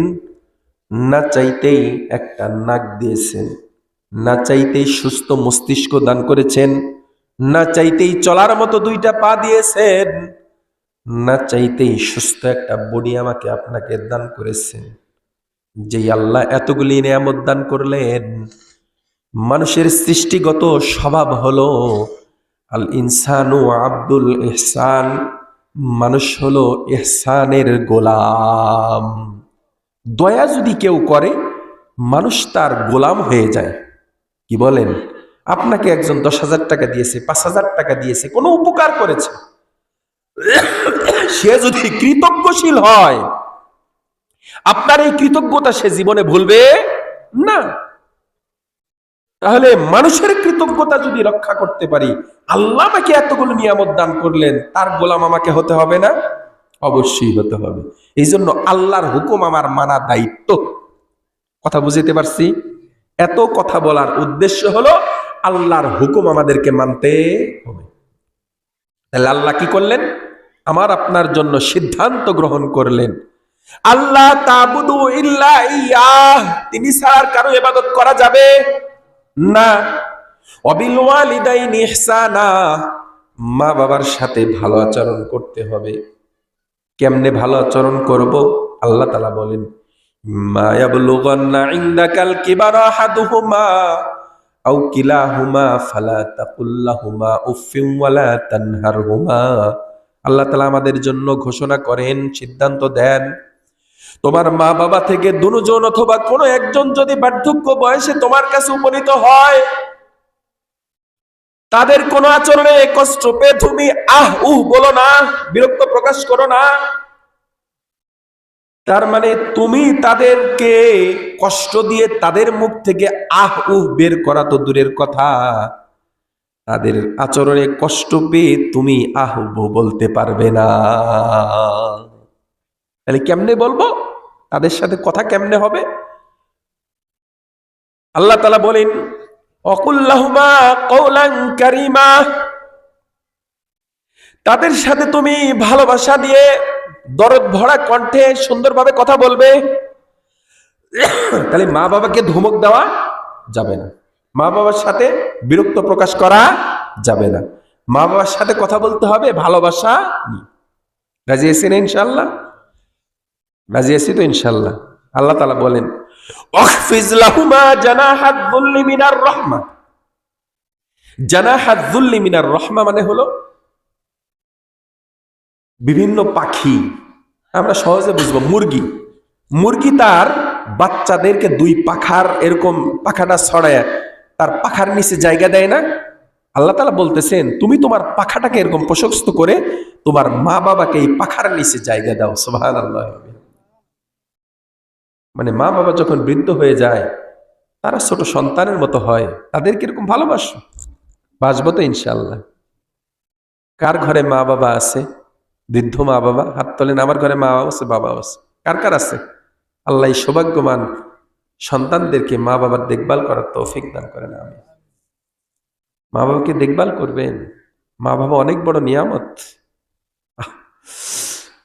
না চাইতেই একটা নাক দিয়েছেন, না চাইতেই সুস্থ মস্তিষ্ক দান করেছেন, না চাইতেই চলার মতো 2টা পা দিয়েছেন, না চাইতেই সুস্থ একটা বডি আমাকে আপনাকে দান করেছেন। যে আল্লাহ এতগুলি নিয়ামত দান করলেন, মানুষের সৃষ্টিগত স্বভাব হলো আল ইনসানু আব্দুল ইহসান, মানুষ হলো ইহসানের গোলাম। দয়া যদি কেউ করে মানুষ তার গোলাম হয়ে যায়। কি বলেন? আপনাকে একজন 10,000 টাকা দিয়েছে, 5,000 টাকা দিয়েছে, কোনো উপকার করেছে, সে যদি কৃতজ্ঞশীল হয়, আপনার এই কৃতজ্ঞতা সে জীবনে ভুলবে না। তাহলে মানুষের কৃতজ্ঞতা যদি রক্ষা করতে পারি, আল্লাহ আমাকে এতগুলো নিয়ামত দান করলেন, তার গোলাম আমাকে হতে হবে না? অবশ্যই হতে হবে। এই জন্য আল্লাহর হুকুম আমার মানা দায়িত্ব। কথা বুঝতে পারছি? এত কথা বলার উদ্দেশ্য হলো আল্লাহর হুকুম আমাদেরকে মানতে হবে। তাহলে আল্লাহ কি করলেন? আমার আপনার জন্য সিদ্ধান্ত গ্রহণ করলেন, আল্লাহ তাবুদু ইল্লা ইয়াহ, তিনি ছাড়া কারো ইবাদত করা যাবে না। ওয়াবিল ওয়ালিদাইনি ইহসানা, মা বাবার সাথে ভালো আচরণ করতে হবে। কেমনে ভালো আচরণ করব? আল্লাহ তাআলা বলেন, মা ইয়াবলুগান্না ইনদাকাল কিবারা আহাদুহুমা আও কিলাহুমা ফালা তাকুল লাহুমা উফফিন ওয়ালা তানহারহুমা। আল্লাহ তাআলা আমাদের জন্য ঘোষণা করেন, সিদ্ধান্ত দেন, তোমার মা বাবা থেকে দুজন অথবা কোনো একজন যদি বার্ধক্য বয়সে তোমার কাছে উপনীত হয়, তাদের কোন আচরণে কষ্ট পেয়ে তুমি আহ উহ বলো না, বিরক্ত প্রকাশ করো না। তার মানে তুমি তাদেরকে কষ্ট দিয়ে তাদের মুখ থেকে আহ উহ বের করা তো দূরের কথা, তাদের আচরণে কষ্ট পেয়ে তুমি আহ উহ বলতে পারবে না। তাহলে কেমনে বলবো? তাদের সাথে কথা কেমনে হবে? আল্লাহ তাআলা বলেন, ওয়াকুল্লাহুমা কওলান কারীমা, তাদের সাথে তুমি ভালোবাসা দিয়ে দরদ ভরা কণ্ঠে সুন্দরভাবে কথা বলবে। তাহলে মা বাবাকে ধমক দেওয়া যাবে না, মা বাবার সাথে বিরক্ত প্রকাশ করা যাবে না, মা বাবার সাথে কথা বলতে হবে ভালোবাসা নিয়ে। রাজি আছেন ইনশাআল্লাহ? রাজি আছি তো ইনশাআল্লাহ? আল্লাহ তাআলা বলেন, ওয়াখফিজ লাহুমা জানাহাদ যুল্লি মিনার রাহমা। জানাহাদ যুল্লি মিনার রাহমা মানে হলো বিভিন্ন পাখি, আমরা সহজে বুঝবো, মুরগি, মুরগি তার বাচ্চাদেরকে দুই পাখার এরকম পাখাটা ছড়ায় তার পাখার নিচে জায়গা দেয় না? আল্লাহ তাআলা বলতেছেন, তুমি তোমার পাখাটাকে এরকম প্রশস্ত করে তোমার মা বাবাকে এই পাখার নিচে জায়গা দাও। সুবহানাল্লাহ। মানে মা বাবা যখন বৃদ্ধ হয়ে যায়, তারা ছোট সন্তানের মতো হয়, তাদেরকে এরকম ভালোবাসো। বাসবো তো ইনশাআল্লাহ? কার ঘরে মা বাবা আছে? বৃদ্ধ মা বাবা হাত তোলেন। আমার ঘরে মা বাবা আছে, বাবা আছে। কার কার আছে? আল্লাহ সৌভাগ্যবান সন্তানদেরকে মা বাবার দেখভাল করার তৌফিক দান করেন। আমি মা বাবাকে দেখভাল করবেন। মা বাবা অনেক বড় নিয়ামত।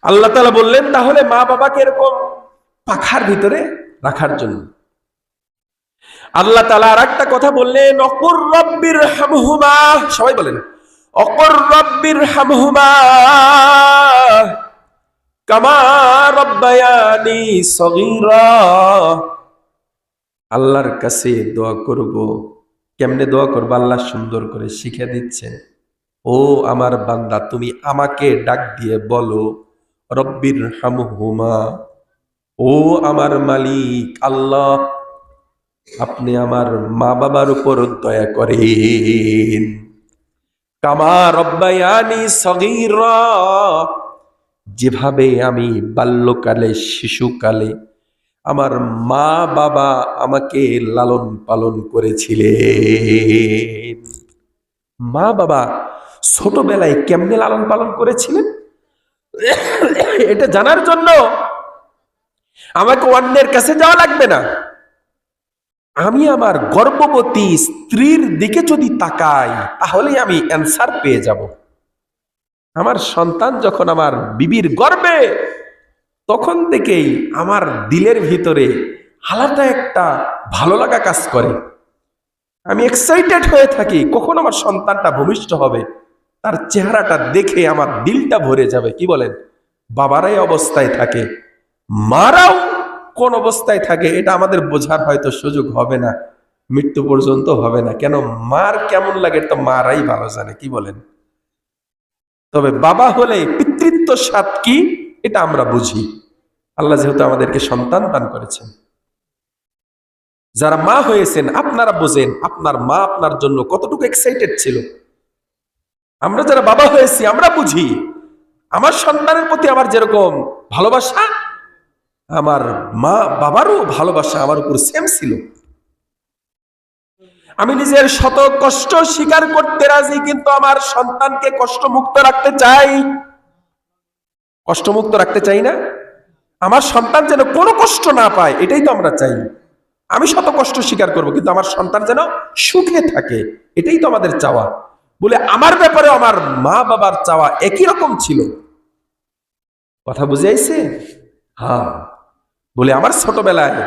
আল্লাহ তাআলা বললেন, তাহলে মা বাবাকে এরকম পাখার ভিতরে রাখার জন্য। আল্লাহ তাআলা আর একটা কথা বললেন, অকুর রব্বির হামহুমা, সবাই বলেন, অকুর রব্বির হামহুমা কামা রব্বায়ানি সগীরা। আল্লাহর কাছে দোয়া করব। কেমনে দোয়া করব? আল্লাহ সুন্দর করে শিখে দিচ্ছেন, ও আমার বান্দা, তুমি আমাকে ডাক দিয়ে বলো, রব্বির হামহুমা, ও আমার মালিক আল্লাহ, আপনি আমার মা বাবার উপর দয়া করেন। কামা রব্বায়ানি সগীরা, যেভাবে আমি বাল্যকালে শিশুকালে আমার মা বাবা আমাকে লালন পালন করেছিলেন। মা বাবা ছোটবেলায় কেমনে লালন পালন করেছিলেন, এটা জানার জন্য আমাকে অন্যের কাছে যাওয়া লাগবে না। আমি আমার গর্ভবতী স্ত্রীর দিকে যদি তাকাই, তাহলেই আমি অ্যান্সার পেয়ে যাব। আমার সন্তান যখন আমার বিবির গর্ভে, তখন থেকেই আমার দিলের ভিতরে আলাদা একটা ভালো লাগা কাজ করে। আমি এক্সাইটেড হয়ে থাকি, কখন আমার সন্তানটা ভূমিষ্ঠ হবে, তার চেহারাটা দেখে আমার দিলটা ভরে যাবে। কি বলেন? বাবারাই অবস্থায় থাকে, মারাও কোন অবস্থায় থাকে, এটা আমাদের বোঝার হয়তো সুযোগ হবে না, মৃত্যু পর্যন্ত হবে না। কেন? মার কেমন লাগে তো মারাই ভালো জানে। কি বলেন? তবে বাবা হলে পিতৃত্ব স্বাদ কি, এটা আমরা বুঝি। আল্লাহ যেহেতু আমাদেরকে সন্তান দান করেছেন, যারা মা হয়েছেন আপনারা বোঝেন আপনার মা আপনার জন্য কতটুকু এক্সাইটেড ছিল। আমরা যারা বাবা হয়েছি আমরা বুঝি আমার সন্তানের প্রতি আমার যেরকম ভালোবাসা, আমার মা বাবারও ভালোবাসা আমার উপর সেম ছিল। আমি নিজের শত কষ্ট স্বীকার করতে রাজি, কিন্তু আমার সন্তানকে কষ্টমুক্ত রাখতে চাই। কষ্টমুক্ত রাখতে চাই না? আমার সন্তান যেন কোনো কষ্ট না পায়, এটাই তো আমরা চাই। আমি শত কষ্ট স্বীকার করব, কিন্তু আমার সন্তান যেন সুখে থাকে, এটাই তো আমাদের চাওয়া। বলে আমার ব্যাপারে আমার মা বাবার চাওয়া একই রকম ছিল। কথা বুঝে আইছে? হ্যাঁ। বলে আমার ছোটবেলায়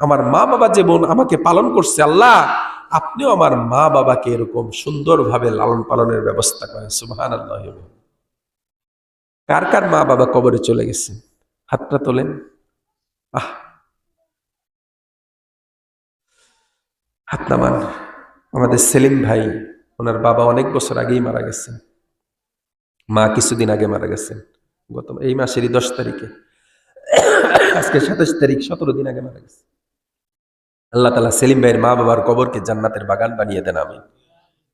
আমার মা বাবা যেমন আমাকে পালন করছে, আল্লাহ আপনিও আমার মা বাবাকে এরকম সুন্দরভাবে লালন পালনের ব্যবস্থা করেন। সুবহানাল্লাহ। কার কার মা বাবা কবরে চলে গেছে? হাতটা তোলেন। আহ, হাত নামান। আমাদের সেলিম ভাই, ওনার বাবা অনেক বছর আগেই মারা গেছেন, মা কিছুদিন আগে মারা গেছেন, গত এই মাসেরই 10 তারিখে। আজকে 27 তারিখ, 17 দিন আগে মারা গেছে। আল্লাহ তাআলা সেলিম ভাইয়ের মা বাবার কবরকে জান্নাতের বাগান বানিয়ে দেন, আমিন।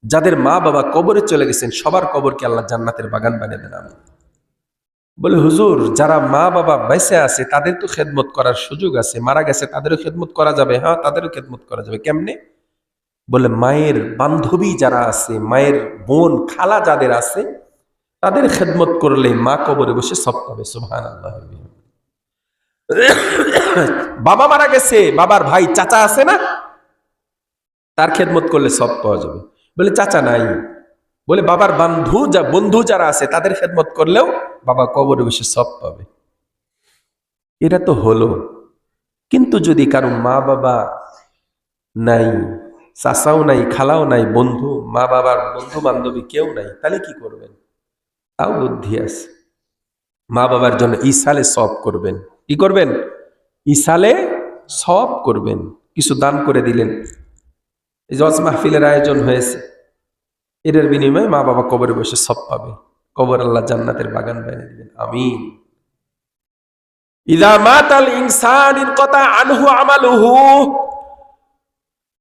যাদের মা বাবা কবরে চলে গেছেন সবার কবরকে আল্লাহ জান্নাতের বাগান বানিয়ে দেন, আমিন। বলে হুজুর, যারা মা বাবা বেঁচে আছে তাদের তো খেদমত করার সুযোগ আছে, মারা গেছে তাদেরও খেদমত করা যাবে। হ্যাঁ, তাদেরও খেদমত করা যাবে। কেমনে? বলে মায়ের বান্ধবী যারা আছে, মায়ের বোন খালা যাদের আছে, তাদের খেদমত করলে মা কবরে বসে সব পাবে। সুবহানাল্লাহ। বাবা মারা গেছে, বাবার ভাই চাচা আছে না, তার খেদমত করলে সব পাওয়া যাবে। বলে চাচা নাই, বলে বাবার বন্ধু যারা আছে তাদের খেদমত করলেও বাবা কবরে বসে সব পাবে। এটা তো হলো। কিন্তু যদি কারো মা বাবা নাই, চাচাও নাই, খালাও নাই, বন্ধু মা বাবার বন্ধু বান্ধবী কেউ নাই, তাহলে কি করবেন? তাও বুদ্ধি আছে। মা বাবার জন্য ইসালে সব করবেন। কি করবেন? ইসালে সব করবেন। কিছু দান করে দিলেন। এই জজ মাহফিলের আয়োজন হয়েছে, এটার বিনিময়ে মা বাবা কবরে বসে সব পাবে। কবর আল্লাহ জান্নাতের বাগান বানিয়ে দিবেন, আমিন। ইযা মাতাল ইনসান ইনকাতা আনহু আমালুহু।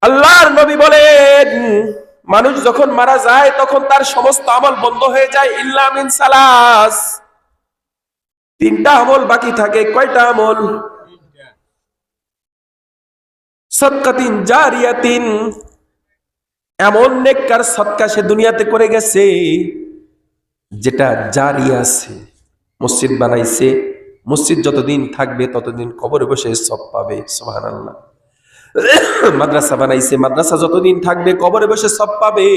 আল্লাহর নবী বলেন, মানুষ যখন মারা যায় তখন তার সমস্ত আমল বন্ধ হয়ে যায়, ইল্লা মিন সালাস। 3টা আমল বাকি থাকে। কয়টা আমল? সাদকাতিন জারিয়াতিন, এমন নেককার সদকা সে দুনিয়াতে করে গেছে যেটা জারি আছে। মসজিদ বানাইছে, মসজিদ যতদিন থাকবে ততদিন কবরে বসে সব পাবে। সুবহানাল্লাহ। মাদ্রাসা বানাইছে, মাদ্রাসা যতদিন থাকবে কবরে বসে সব পাবে।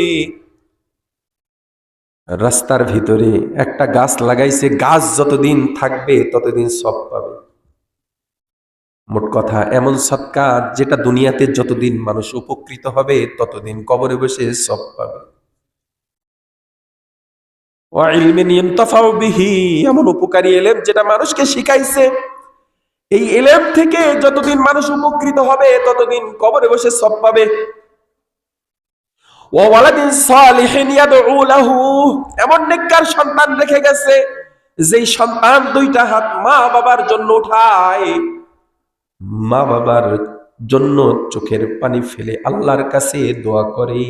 রাস্তার ভিতরে একটা গাছ লাগাইছে, গাছ যতদিন থাকবে ততদিন সব পাবে। মোট কথা এমন সদকা যেটা দুনিয়াতে যতদিন মানুষ উপকৃত হবে ততদিন কবরে বসে সব পাবে। ওয়া ইলমিন ইনতাফাউ বিহি, এমন উপকারী ইলম যেটা মানুষকে শিখাইছে, এই ইলম থেকে যতদিন মানুষ উপকৃত হবে ততদিন কবরে বসে সব পাবে। ওয়া ওয়ালাদিন সালিহিন ইয়াদউ লাহু, এমন নেককার সন্তান রেখে গেছে যেই সন্তান 2টা হাত মা বাবার জন্য উঠায়, মা বাবার জন্য চোখের পানি ফেলে আল্লাহর কাছে দোয়া করে।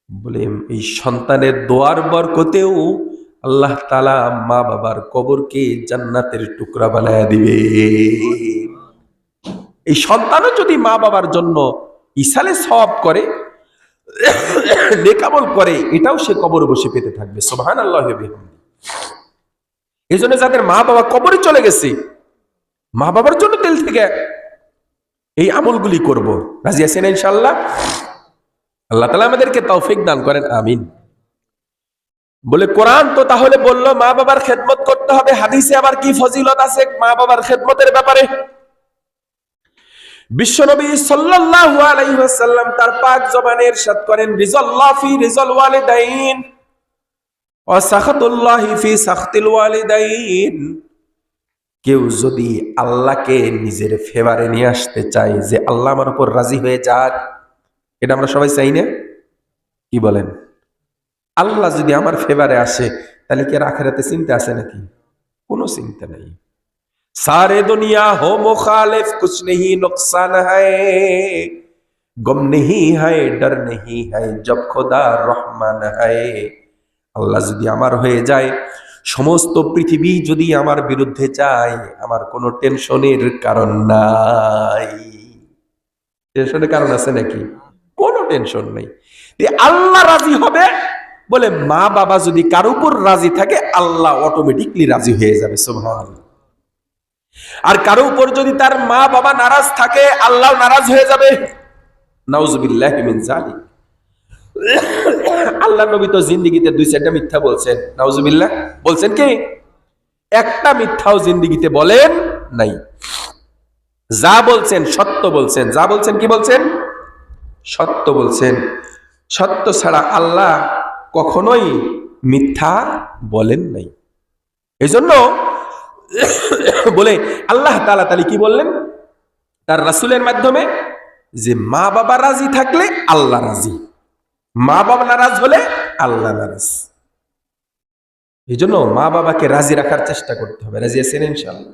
বলে এই সন্তানের দোয়ার বরকতেও আল্লাহ তাআলা মা বাবার কবরকে জান্নাতের টুকরা বানায় দিবে। এই সন্তানও যদি মা বাবার জন্য ইসালে সওয়াব করে, নেক আমল করে, এটাও সে কবরে বসে পেতে থাকবে। সুবহানাল্লাহি ওয়া বিহামদিহি। এজন্য যাদের মা বাবা কবরে চলে গেছে, মা বাবার জন্য দিল থেকে এই আমলগুলি করব। রাজি আছেন ইনশাআল্লাহ? আল্লাহ তাআলা আমাদেরকে তৌফিক দান করেন, আমিন। বলে কোরআন তো তাহলে বললো মা বাবার খেদমত করতে হবে, হাদিসে আবার কি ফজিলত আছে মা বাবার খেদমতের ব্যাপারে? বিশ্বনবী সাল্লাল্লাহু আলাইহি ওয়াসাল্লাম তার পাক জবানে ইরশাদ করেন, রিজাল্লাহ ফি রিজাল ওয়ালিদাইন ওয়া সাখাতুল্লাহি ফি সাখাতিল ওয়ালিদাইন। কেউ যদি আল্লাহকে নিজের ফেভারে নিয়ে আসতে চায়, যে আল্লাহ আমার উপর রাজি হয়ে যাক, এটা আমরা সবাই চাই না? কি বলেন? আল্লাহ যদি আমার ফেভারে আসে তাহলে কি আর আখিরাতে চিন্তা আছে নাকি? কোনো চিন্তা নেই। सारे दुनिया हो मुखालिफ कुछ नहीं नुकसान है, गम नहीं है डर नहीं है जब खुदा रहमान है। আল্লাহ যদি আমার হয়ে যায়, সমস্ত পৃথিবী যদি আমার বিরুদ্ধে চায়, আমার কোনো টেনশনের কারণ নাই। টেনশনের কারণ আছে নাকি? কোনো টেনশন নেই। আল্লাহ রাজি হবে বলে মা বাবা যদি কার উপর রাজি থাকে, আল্লাহ অটোমেটিকলি রাজি হয়ে যাবে। সুবহানাল্লাহ। আর কারো উপর যদি তার মা বাবা নারাজ থাকে, আল্লাহ নারাজ হয়ে যাবে। নাউজুবিল্লাহি মিন যালিক। আল্লাহ নবী তো জিন্দেগিতে 2-4টা মিথ্যা বলছেন। নাউজুবিল্লাহ বলছেন কি? একটা মিথ্যাও জিন্দেগিতে বলেন নাই। যা বলছেন সত্য বলছেন। যা বলছেন কি বলছেন? সত্য বলছেন। সত্য ছাড়া আল্লাহ কখনোই মিথ্যা বলেন নাই। এজন্য বলে আল্লাহ তাআলা তাআলা কি বললেন তার রাসূলের মাধ্যমে, যে মা বাবা রাজি থাকলে আল্লাহ রাজি, মা বাবা নারাজ হলে আল্লাহ নারাজ। এই জন্য মা বাবাকে রাজি রাখার চেষ্টা করতে হবে। রাজি আছেন ইনশাআল্লাহ?